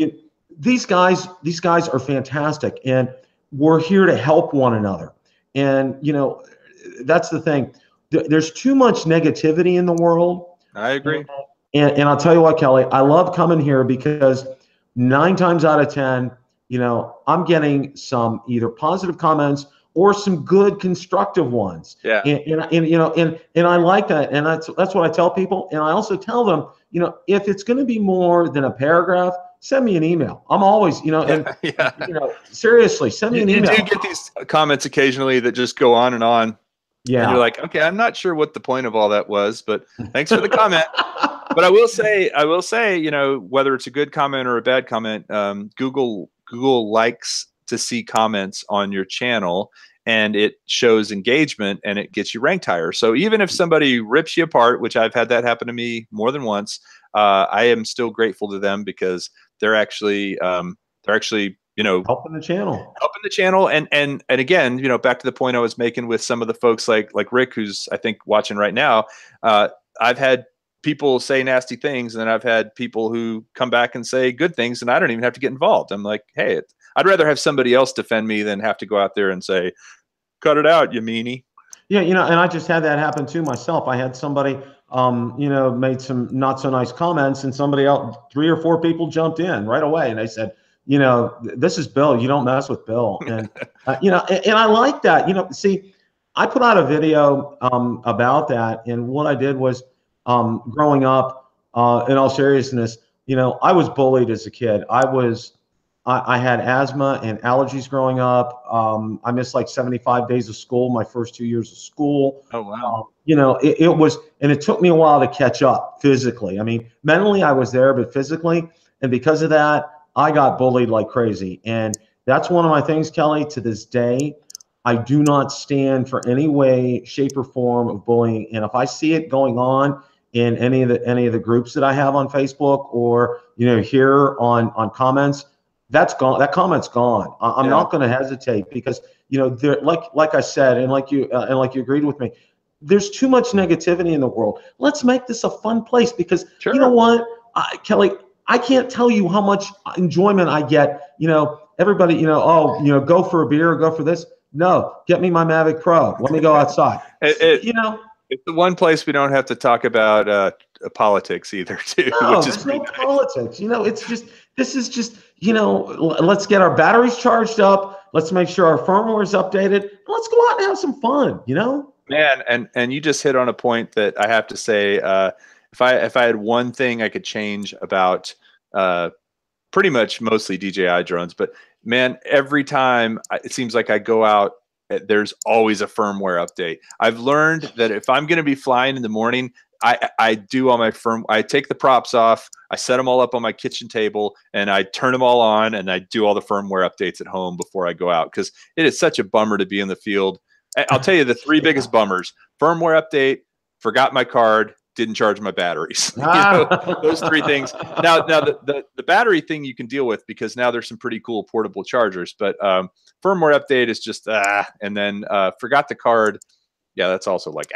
These guys are fantastic, and we're here to help one another. And that's the thing. There's too much negativity in the world. I agree. And I'll tell you what, Kelly, I love coming here because 9 times out of 10, I'm getting some either positive comments or some good constructive ones. Yeah. And I like that. And that's what I tell people. And I also tell them, if it's going to be more than a paragraph, send me an email. I'm always, seriously, send me an email. You do get these comments occasionally that just go on and on. Yeah. And you're like, okay, I'm not sure what the point of all that was, but thanks for the comment. But I will say, whether it's a good comment or a bad comment, Google likes to see comments on your channel, and it shows engagement, and it gets you ranked higher. So even if somebody rips you apart, which I've had that happen to me more than once, I am still grateful to them, because they're actually helping the channel. And again, back to the point I was making with some of the folks like Rick, who's I think watching right now. I've had people say nasty things, and then I've had people who come back and say good things, and I don't even have to get involved. I'm like, hey, I'd rather have somebody else defend me than have to go out there and say, cut it out, you meanie. Yeah, and I just had that happen to myself. I had somebody, made some not so nice comments, and somebody else, 3 or 4 people jumped in right away, and they said, this is Bill. You don't mess with Bill. And, and I like that. See, I put out a video about that, and what I did was, growing up, in all seriousness, I was bullied as a kid. I had asthma and allergies growing up. I missed like 75 days of school, my first 2 years of school. Oh, wow. It was, and it took me a while to catch up physically. I mean, mentally I was there, but physically, and because of that, I got bullied like crazy. And that's one of my things, Kelly, to this day. I do not stand for any way, shape, or form of bullying. And if I see it going on in any of the groups that I have on Facebook, or here on comments, that's gone. That comment's gone. I'm not going to hesitate, because there, like I said, and like you agreed with me, there's too much negativity in the world. Let's make this a fun place, because you know what, Kelly, I can't tell you how much enjoyment I get. Everybody, go for a beer, or go for this. No, get me my Mavic Pro. Let me go outside. It's the one place we don't have to talk about politics either, too. No, which is there's no politics. This is just, let's get our batteries charged up. Let's make sure our firmware is updated. Let's go out and have some fun, Man, and you just hit on a point that I have to say, if I had one thing I could change about pretty much mostly DJI drones, but man, every time it seems like I go out, there's always a firmware update. I've learned that if I'm going to be flying in the morning, I do all my I take the props off, I set them all up on my kitchen table, and I turn them all on, and I do all the firmware updates at home before I go out, because it is such a bummer to be in the field I'll tell you the three biggest bummers: firmware update, forgot my card, didn't charge my batteries. Those three things. Now the battery thing you can deal with because now there's some pretty cool portable chargers. But firmware update is just and then forgot the card. Yeah, that's also like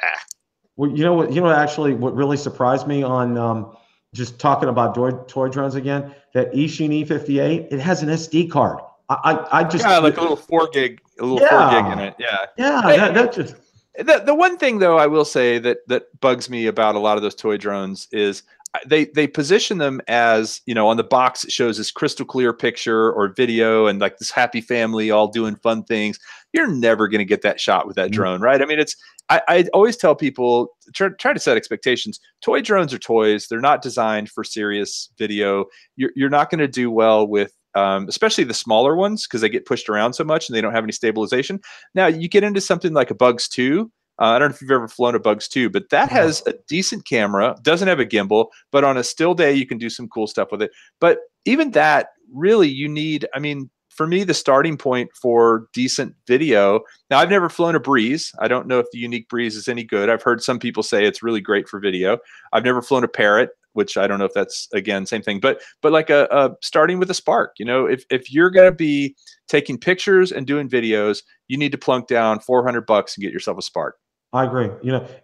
Well, you know what? Actually, what really surprised me on just talking about toy drones again, that Eachine E58, it has an SD card. I just like a little 4 gig in it. Yeah, that just. The one thing though I will say that bugs me about a lot of those toy drones is they position them as, on the box it shows this crystal clear picture or video and like this happy family all doing fun things. You're never going to get that shot with that drone, right? I mean, I always tell people try to set expectations. Toy drones are toys. They're not designed for serious video. You're not going to do well with especially the smaller ones because they get pushed around so much and they don't have any stabilization. Now you get into something like a Bugs 2. I don't know if you've ever flown a Bugs 2, but that has a decent camera, doesn't have a gimbal, but on a still day, you can do some cool stuff with it. But even that, really, you need, I mean, for me, the starting point for decent video. Now, I've never flown a Breeze. I don't know if the Unique Breeze is any good. I've heard some people say it's really great for video. I've never flown a Parrot, which I don't know if that's, again, same thing. But like a starting with a Spark, if you're going to be taking pictures and doing videos, you need to plunk down $400 and get yourself a Spark. I agree.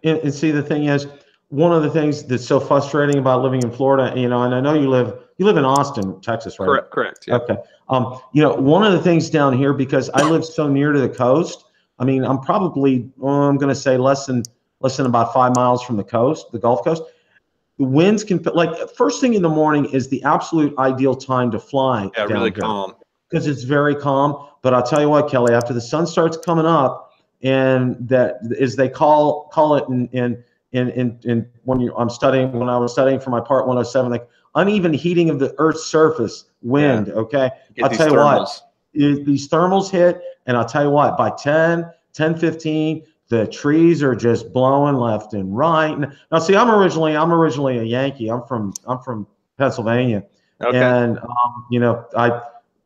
And see, the thing is, one of the things that's so frustrating about living in Florida, and I know you live in Austin, Texas, right? Correct. Yeah. Okay. One of the things down here, because I live so near to the coast, I mean, I'm probably, I'm going to say less than about 5 miles from the coast, the Gulf Coast. The winds can, like, first thing in the morning is the absolute ideal time to fly. Yeah, really calm. Because it's very calm. But I'll tell you what, Kelly, after the sun starts coming up, and that is they call it in when I was studying for my Part 107, like uneven heating of the Earth's surface, wind. Yeah. Okay, I'll tell you what, these thermals hit, and I'll tell you what, by 10:15, the trees are just blowing left and right. Now, see, I'm originally a Yankee. I'm from Pennsylvania, okay. And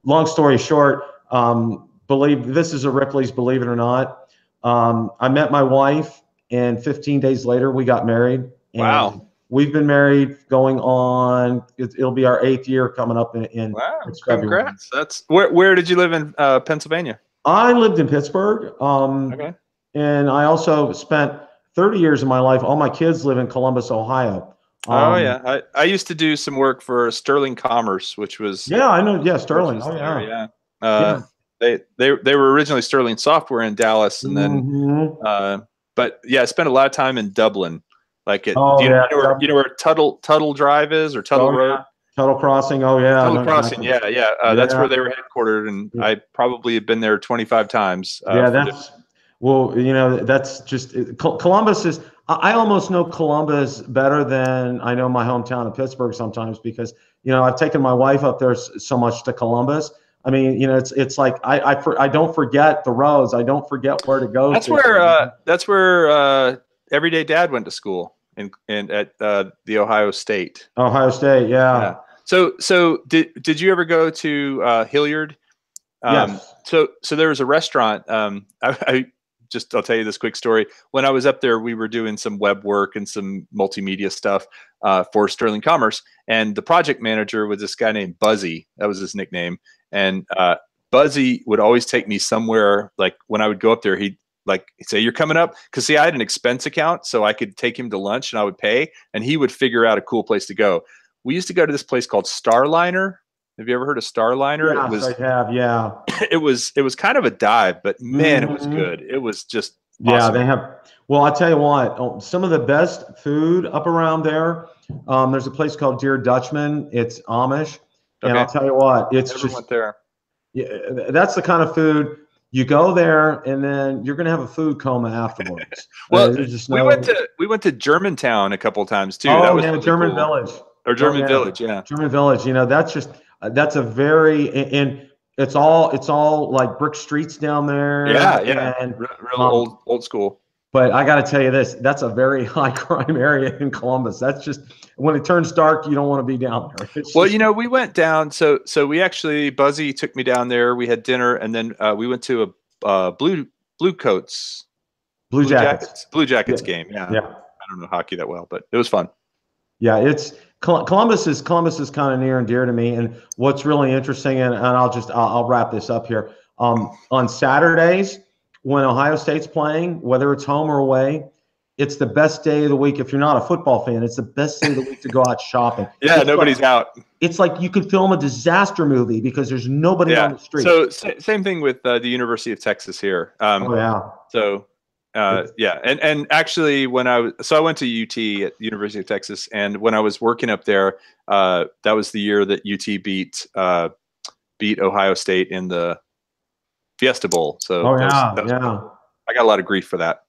long story short, this is a Ripley's, believe it or not. I met my wife, and 15 days later we got married. And wow. We've been married going on. It'll be our 8th year coming up in wow. Congrats. That's where did you live in Pennsylvania? I lived in Pittsburgh. Okay. And I also spent 30 years of my life. All my kids live in Columbus, Ohio. Oh yeah, I used to do some work for Sterling Commerce, which was I know. Yeah, Sterling. Oh yeah. Yeah. They were originally Sterling Software in Dallas, and then but yeah, I spent a lot of time in Dublin. Like you know where Tuttle Drive is, or Tuttle Road? Yeah. Tuttle Crossing. Oh yeah. Tuttle Crossing. Yeah. That's where they were headquartered, and I probably have been there 25 times. That's just Columbus is. I almost know Columbus better than I know my hometown of Pittsburgh sometimes, because I've taken my wife up there so much to Columbus. I mean, it's like I don't forget the roads. I don't forget where to go. That's where Everyday Dad went to school at the Ohio State. Ohio State, yeah. So did you ever go to Hilliard? Yes. So there was a restaurant. I'll tell you this quick story. When I was up there, we were doing some web work and some multimedia stuff for Sterling Commerce, and the project manager was this guy named Buzzy. That was his nickname. And Buzzy would always take me somewhere. Like when I would go up there, he'd say, "You're coming up," because see, I had an expense account, so I could take him to lunch and I would pay, and he would figure out a cool place to go. We used to go to this place called Starliner. Have you ever heard of Starliner? Yes, I have. Yeah. It was kind of a dive, but man, it was good. It was just awesome. Yeah. They have. Well, I tell you what, some of the best food up around there. There's a place called Dear Dutchman. It's Amish. Okay. And I'll tell you what, it's just went there. Yeah, that's the kind of food you go there, and then you're going to have a food coma afterwards. Well, we went to Germantown a couple of times too. Oh, that was yeah, really German cool. Village. Or German Village, yeah. German Village. That's a very, and it's all like brick streets down there. Yeah. And real old school. But I got to tell you this, that's a very high crime area in Columbus. That's just, when it turns dark, you don't want to be down there. We went down. So we actually, Buzzy took me down there. We had dinner, and then we went to a Blue Coats. Blue Jackets. Blue Jackets Yeah. game. Yeah. Yeah. I don't know hockey that well, but it was fun. Yeah, it's Columbus is kind of near and dear to me. And what's really interesting, and I'll wrap this up here. On Saturdays when Ohio State's playing, whether it's home or away, it's the best day of the week. If you're not a football fan, it's the best day of the week to go out shopping. Yeah, it's nobody's out. It's like you could film a disaster movie because there's nobody on the street. So same thing with the University of Texas here. Oh yeah. So yeah, and actually when I went to UT at the University of Texas, and when I was working up there, that was the year that UT beat Ohio State in the Fiesta Bowl. So yeah. I got a lot of grief for that.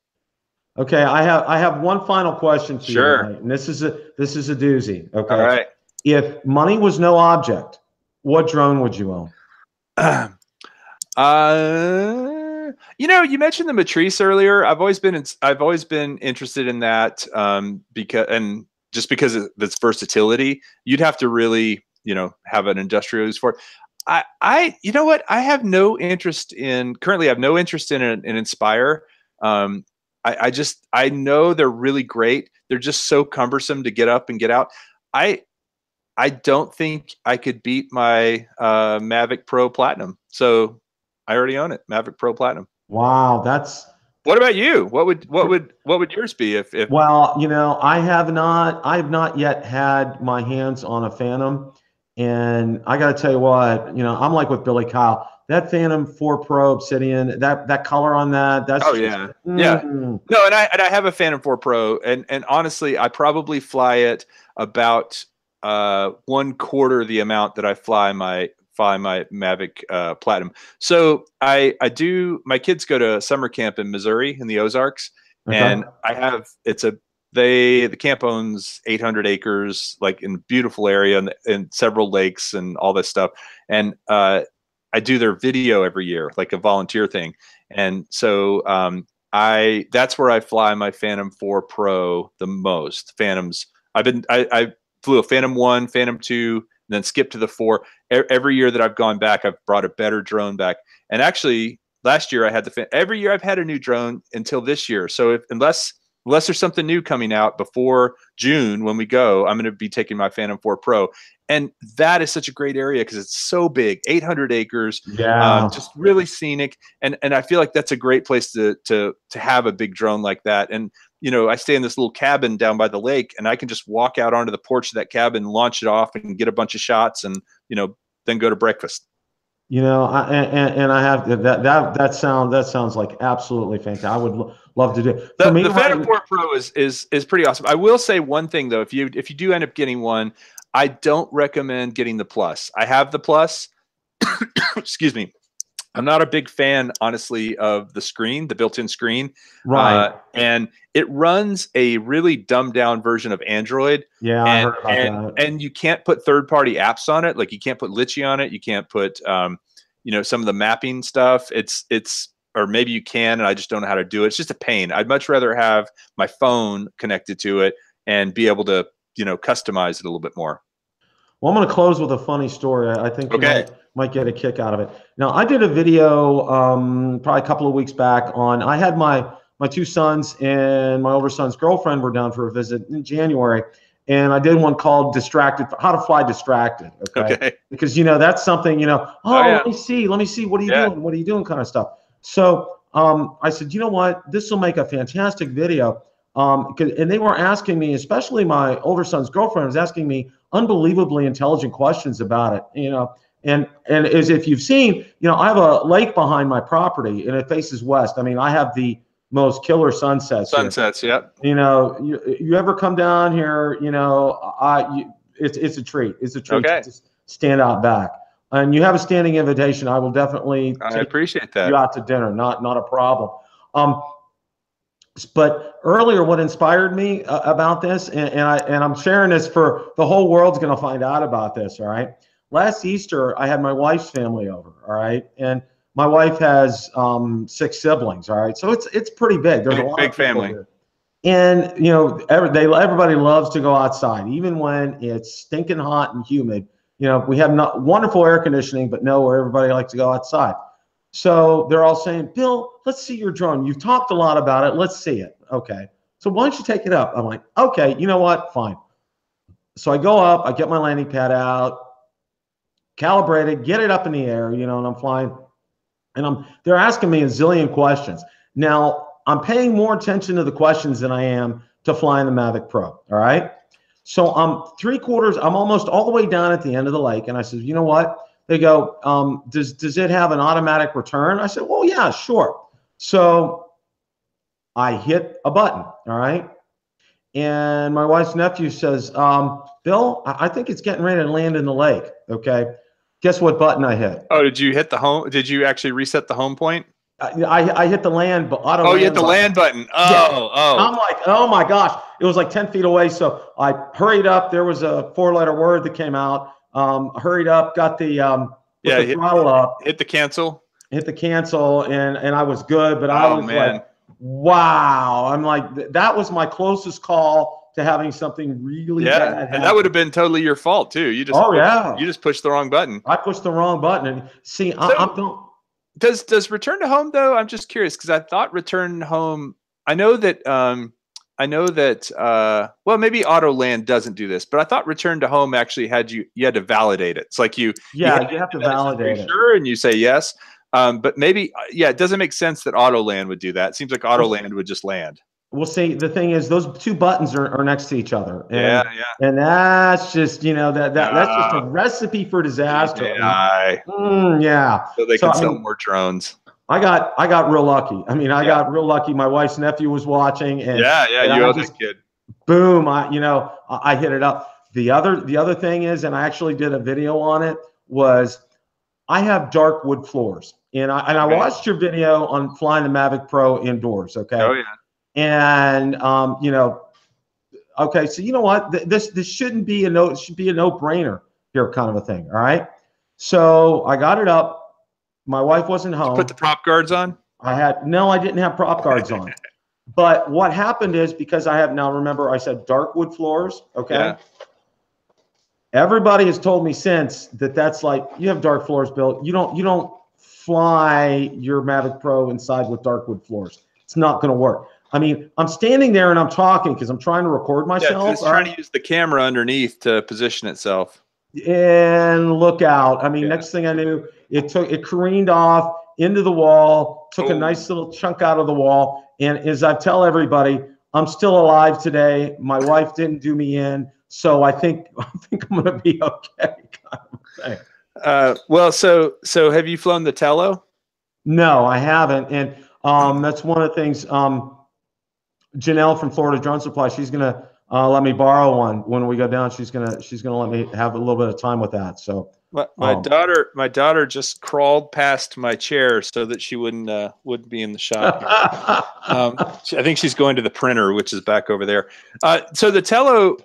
Okay, I have one final question for you tonight, and this is a doozy. Okay. All right. If money was no object, what drone would you own? You know, you mentioned the Matrice earlier. I've always been interested in that because of its versatility. You'd have to really, have an industrial use for it. You know what? I have no interest in an Inspire. I know they're really great. They're just so cumbersome to get up and get out. I don't think I could beat my Mavic Pro Platinum. So I already own it, Mavic Pro Platinum. Wow, What about you? What would yours be if Well, I have not yet had my hands on a Phantom, and I got to tell you what, I'm like with Billy Kyle. That Phantom 4 Pro Obsidian, that color on that, that's yeah. No, and I have a Phantom 4 Pro, and honestly, I probably fly it about 1/4 the amount that I fly my Mavic Platinum. So I do. My kids go to summer camp in Missouri in the Ozarks, and the camp owns 800 acres, like in a beautiful area and several lakes and all this stuff. And I do their video every year, like a volunteer thing. And so that's where I fly my Phantom 4 Pro the most. Phantoms. I flew a Phantom 1, Phantom 2, and then skipped to the 4. Every year that I've gone back, I've brought a better drone back. And actually, last year I had every year I've had a new drone until this year. So unless there's something new coming out before June when we go, I'm going to be taking my Phantom 4 Pro. And that is such a great area because it's so big, 800 acres, just really scenic. And I feel like that's a great place to have a big drone like that. And, I stay in this little cabin down by the lake, and I can just walk out onto the porch of that cabin, launch it off, and get a bunch of shots, and, then go to breakfast. I have that sounds like absolutely fantastic. I would love to do it. The Phantom 4 Pro is pretty awesome. I will say one thing though, if you do end up getting one, I don't recommend getting the Plus. I have the Plus. Excuse me. I'm not a big fan, honestly, of the screen, the built-in screen. Right. And it runs a really dumbed-down version of Android. Yeah, I heard about that. And you can't put third-party apps on it. Like you can't put Litchi on it. You can't put, some of the mapping stuff. Or maybe you can, and I just don't know how to do it. It's just a pain. I'd much rather have my phone connected to it and be able to, customize it a little bit more. Well, I'm going to close with a funny story. I think you might get a kick out of it. Now, I did a video probably a couple of weeks back I had my two sons and my older son's girlfriend were down for a visit in January, and I did one called How to Fly Distracted. Okay. Because, that's something, let me see, what are you doing? What are you doing kind of stuff. So I said, you know what, this will make a fantastic video. And they were asking me, especially my older son's girlfriend was asking me unbelievably intelligent questions about it, and as if you've seen, I have a lake behind my property and it faces west. I mean, I have the most killer sunsets. Yep. You ever come down here, it's a treat. It's a treat to just stand out back. And you have a standing invitation. I will definitely appreciate that. You out to dinner, not a problem. But earlier, what inspired me about this, and I'm sharing this for the whole world's going to find out about this. All right. Last Easter, I had my wife's family over. All right, and my wife has 6 siblings. All right, so it's pretty big. There's a lot big of people family. here. And everybody loves to go outside, even when it's stinking hot and humid. We have wonderful air conditioning, but where everybody likes to go outside. So they're all saying, Bill, let's see your drone. You've talked a lot about it. Let's see it. Okay. So why don't you take it up? I'm like, okay, you know what? Fine. So I go up, I get my landing pad out, calibrate it, get it up in the air, and I'm flying. And they're asking me a zillion questions. Now, I'm paying more attention to the questions than I am to flying the Mavic Pro. All right. So I'm almost all the way down at the end of the lake. And I said, you know what? They go, does it have an automatic return? I said, well, yeah, sure. So I hit a button. All right. And my wife's nephew says, Bill, I think it's getting ready to land in the lake. Okay. Guess what button I hit? Oh, did you hit the home? Did you actually reset the home point? I hit the land, but you hit the land button. Oh, yeah. oh. I'm like, oh my gosh. It was like 10 feet away. So I hurried up. There was a 4-letter word that came out. Hurried up, got the throttle up. Hit the cancel. Hit the cancel, and I was good. But I was like, wow. I'm like, that was my closest call to having something really bad happen. And that would have been totally your fault too. You just pushed the wrong button. I pushed the wrong button. And see, Does return to home though? I'm just curious because I thought return home. I know that well, maybe Autoland doesn't do this, but I thought return to home actually you had to validate it. It's like you have to validate it. Sure, and you say yes. But maybe it doesn't make sense that Autoland would do that. It seems like Autoland would just land. We'll see. The thing is, those two buttons are next to each other. And, yeah. And that's just, that's just a recipe for disaster. Yeah. So they can sell more drones. I got real lucky. I mean, I got real lucky. My wife's nephew was watching, and you owe this kid. Boom! I hit it up. The other thing is, and I actually did a video on it. Was I have dark wood floors, and I watched your video on flying the Mavic Pro indoors. Okay. Oh yeah. And okay, so you know what? This shouldn't be it should be a no-brainer here, kind of a thing. All right. So I got it up. My wife wasn't home. Did you put the prop guards on? I didn't have prop guards on. But what happened is, because I have now, remember I said dark wood floors. Okay. Yeah. Everybody has told me since that's like, you have dark floors, Bill. You don't fly your Mavic Pro inside with dark wood floors. It's not going to work. I mean, I'm standing there and I'm talking because I'm trying to record myself. It's trying to use the camera underneath to position itself. And look out. I mean, next thing I knew, it careened off into the wall, took a nice little chunk out of the wall. And as I tell everybody, I'm still alive today. My wife didn't do me in. So I think I'm going to be okay. Well, so have you flown the Tello? No, I haven't. And that's one of the things. Janelle from Florida Drone Supply, she's gonna let me borrow one when we go down. She's gonna let me have a little bit of time with that. So my daughter just crawled past my chair so that she wouldn't be in the shot. I think she's going to the printer, which is back over there. So the Tello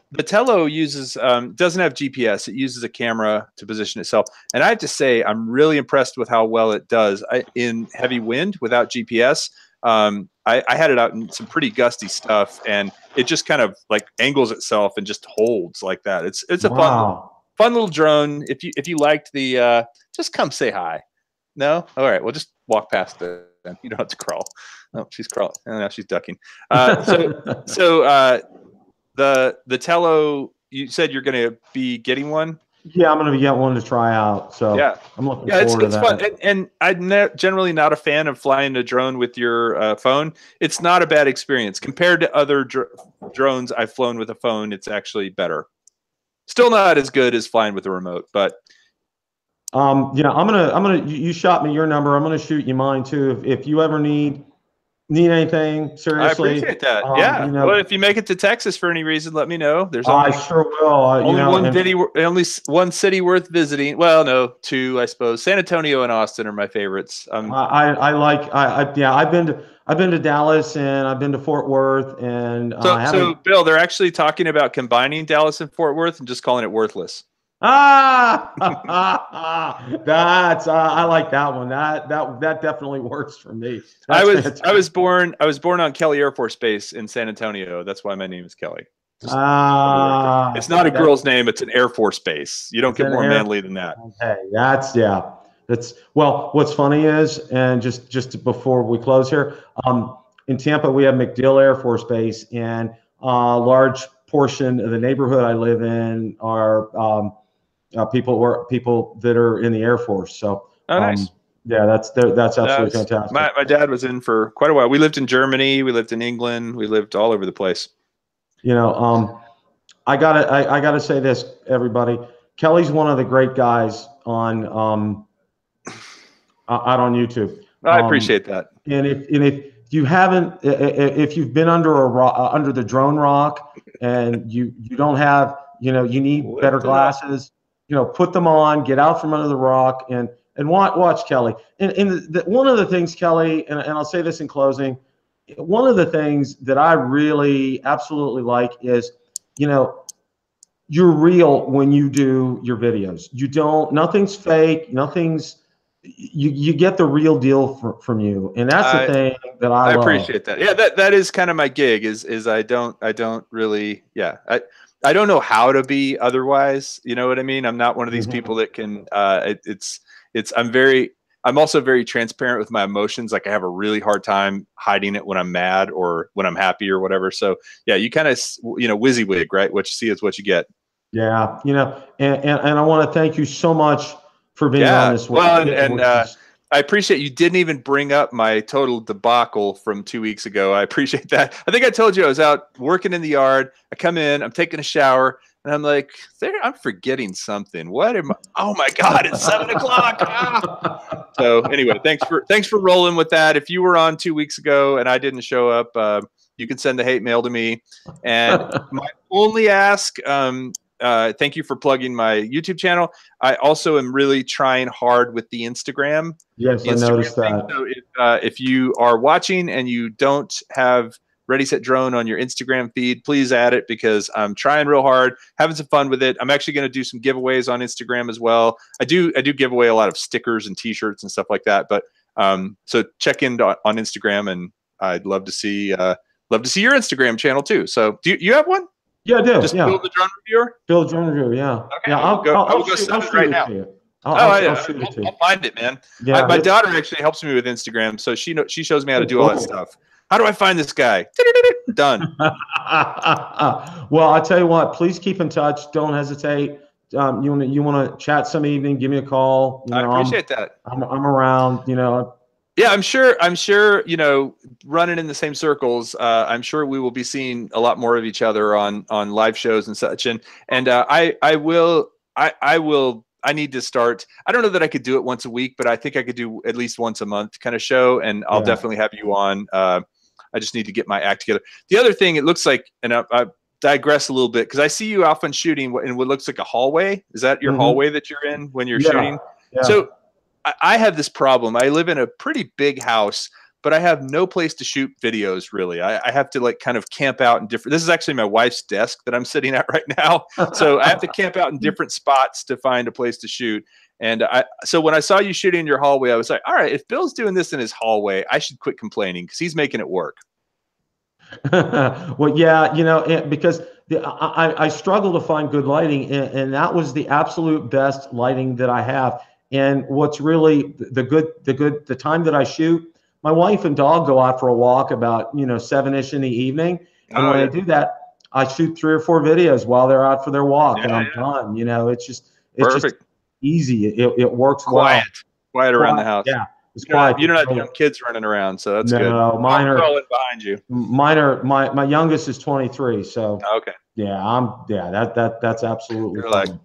uses doesn't have GPS. It uses a camera to position itself. And I have to say, I'm really impressed with how well it does in heavy wind without GPS. I had it out in some pretty gusty stuff, and it just kind of like angles itself and just holds like that. It's a fun little drone. If you liked the just come say hi. No? All right, we'll just walk past it. You don't have to crawl. Oh, she's crawling. Oh, now she's ducking. So the Tello, you said you're going to be getting one? Yeah, I'm going to get one to try out. So yeah, I'm looking forward to that. Fun. And I'm generally not a fan of flying a drone with your phone. It's not a bad experience compared to other drones I've flown with a phone. It's actually better. Still not as good as flying with a remote, but I'm gonna. You shot me your number. I'm gonna shoot you mine too. If you ever need anything, seriously. I appreciate that. Well, if you make it to Texas for any reason, let me know. I sure will. Only one city worth visiting. Well, no, two, I suppose. San Antonio and Austin are my favorites. I've been to Dallas, and I've been to Fort Worth, and so Bill, they're actually talking about combining Dallas and Fort Worth and just calling it Worthless. That's I like that one. That definitely works for me. I was born on Kelly Air Force Base in San Antonio. That's why my name is Kelly. It's not a girl's name, it's an Air Force base. You don't get more manly than that. Okay, that's That's well. What's funny is, and just before we close here, in Tampa we have MacDill Air Force Base, and a large portion of the neighborhood I live in are people that are in the Air Force. So, Oh, nice. yeah, that's absolutely fantastic. My dad was in for quite a while. We lived in Germany. We lived in England. We lived all over the place. You know, I gotta say this, everybody. Kelly's one of the great guys on out on YouTube. I appreciate that. And if you haven't, if you've been under under the drone rock, and you don't have, you need better glasses, put them on, get out from under the rock, and watch Kelly. And one of the things, Kelly, and I'll say this in closing, one of the things that I really absolutely like is, you're real when you do your videos. Nothing's fake, you get the real deal from you. And that's the thing that I love. Appreciate that. Yeah, that is kind of my gig is I don't really, yeah. I don't know how to be otherwise. You know what I mean? I'm not one of these people that can, I'm also very transparent with my emotions. Like I have a really hard time hiding it when I'm mad or when I'm happy or whatever. So yeah, you kind of, WYSIWYG, right? What you see is what you get. Yeah. And I want to thank you so much for being on this. Well, and I appreciate you didn't even bring up my total debacle from 2 weeks ago. I appreciate that. I think I told you I was out working in the yard. I come in, I'm taking a shower, and I'm like, I'm forgetting something. What am I? Oh my God, it's 7 o'clock. Ah. So anyway, thanks for rolling with that. If you were on 2 weeks ago and I didn't show up, you can send the hate mail to me. And my only ask, thank you for plugging my YouTube channel. I also am really trying hard with the Instagram. Yes, I noticed that. So if you are watching and you don't have Ready Set Drone on your Instagram feed, please add it because I'm trying real hard, having some fun with it. I'm actually going to do some giveaways on Instagram as well. I do give away a lot of stickers and T-shirts and stuff like that. But so check in on Instagram, and I'd love to see your Instagram channel too. So do you have one? Yeah, I do. Just Bill the Drone Reviewer? Bill the Drone Reviewer, yeah. Okay, yeah, I'll go send it right now. I'll find it, man. Yeah, my daughter actually helps me with Instagram, so she shows me how to do all that stuff. How do I find this guy? Done. Well, I tell you what, please keep in touch. Don't hesitate. You want to chat some evening, give me a call. I appreciate that. I'm around, Yeah, I'm sure, running in the same circles, I'm sure we will be seeing a lot more of each other on live shows and such. And I need to start. I don't know that I could do it once a week, but I think I could do at least once a month kind of show. And I'll definitely have you on. I just need to get my act together. The other thing, it looks like, and I digress a little bit because I see you often shooting in what looks like a hallway. Is that your hallway that you're in when you're shooting? Yeah. So I have this problem. I live in a pretty big house, but I have no place to shoot videos really. I have to kind of camp out in different, this is actually my wife's desk that I'm sitting at right now. So I have to camp out in different spots to find a place to shoot. And so when I saw you shooting in your hallway, I was like, all right, if Bill's doing this in his hallway, I should quit complaining because he's making it work. Well, yeah, because I struggle to find good lighting, and that was the absolute best lighting that I have. And what's really the time that I shoot, my wife and dog go out for a walk about 7-ish in the evening, and when I do that, I shoot 3 or 4 videos while they're out for their walk, and I'm done. It's just easy. It works quiet around the house. Yeah, it's quiet. You don't have young kids running around, so that's good. No, mine are crawling behind you. Mine are my youngest is 23, so okay. Yeah, that's absolutely You're fine. like,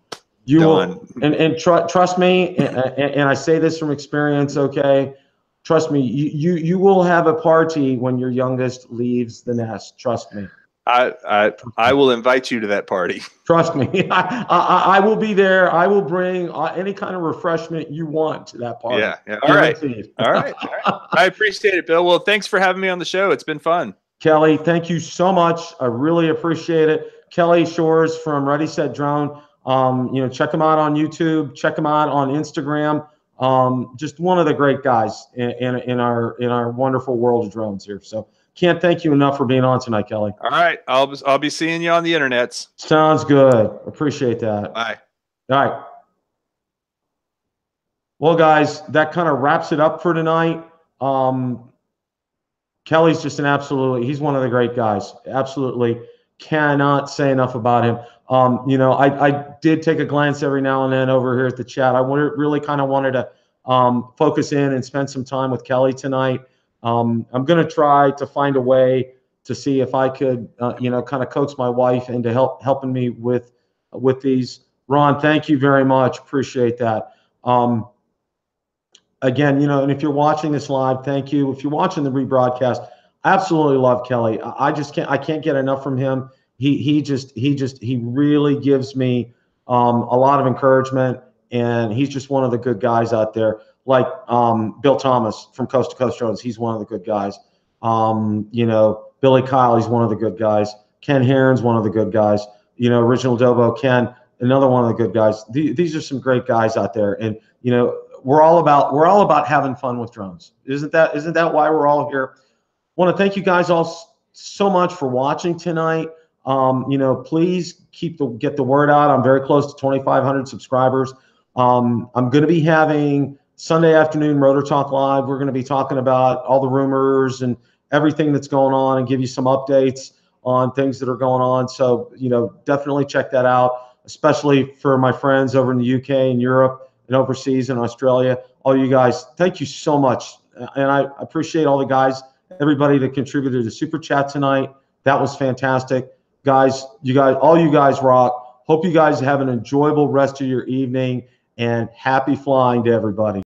you will, and trust me, and I say this from experience. Okay, trust me, you will have a party when your youngest leaves the nest. Trust me. I will invite you to that party. Trust me, I will be there. I will bring any kind of refreshment you want to that party. Yeah. All right. I appreciate it, Bill. Well, thanks for having me on the show. It's been fun. Kelly, thank you so much. I really appreciate it. Kelly Shores from Ready Set Drone. Check him out on YouTube. Check him out on Instagram. Just one of the great guys in our wonderful world of drones here. So can't thank you enough for being on tonight, Kelly. All right, I'll be seeing you on the internets. Sounds good. Appreciate that. Bye. All right. Well, guys, that kind of wraps it up for tonight. Kelly's just he's one of the great guys. Absolutely cannot say enough about him. I did take a glance every now and then over here at the chat. Really kind of wanted to focus in and spend some time with Kelly tonight. I'm going to try to find a way to see if I could, kind of coax my wife into helping me with these. Ron, thank you very much. Appreciate that. Again, and if you're watching this live, thank you. If you're watching the rebroadcast, I absolutely love Kelly. I can't get enough from him. He really gives me a lot of encouragement, and he's just one of the good guys out there. Like Bill Thomas from Coast to Coast Drones, he's one of the good guys. Billy Kyle, he's one of the good guys. Ken Heron's one of the good guys. Original Dobo Ken, another one of the good guys. These are some great guys out there, and we're all about having fun with drones. Isn't that why we're all here? Want to thank you guys all so much for watching tonight. Please get the word out. I'm very close to 2,500 subscribers. I'm going to be having Sunday afternoon Rotor Talk Live. We're going to be talking about all the rumors and everything that's going on and give you some updates on things that are going on. So, definitely check that out, especially for my friends over in the UK and Europe and overseas in Australia. All you guys, thank you so much. And I appreciate all the guys, everybody that contributed to Super Chat tonight. That was fantastic. Guys, all you guys rock. Hope you guys have an enjoyable rest of your evening, and happy flying to everybody.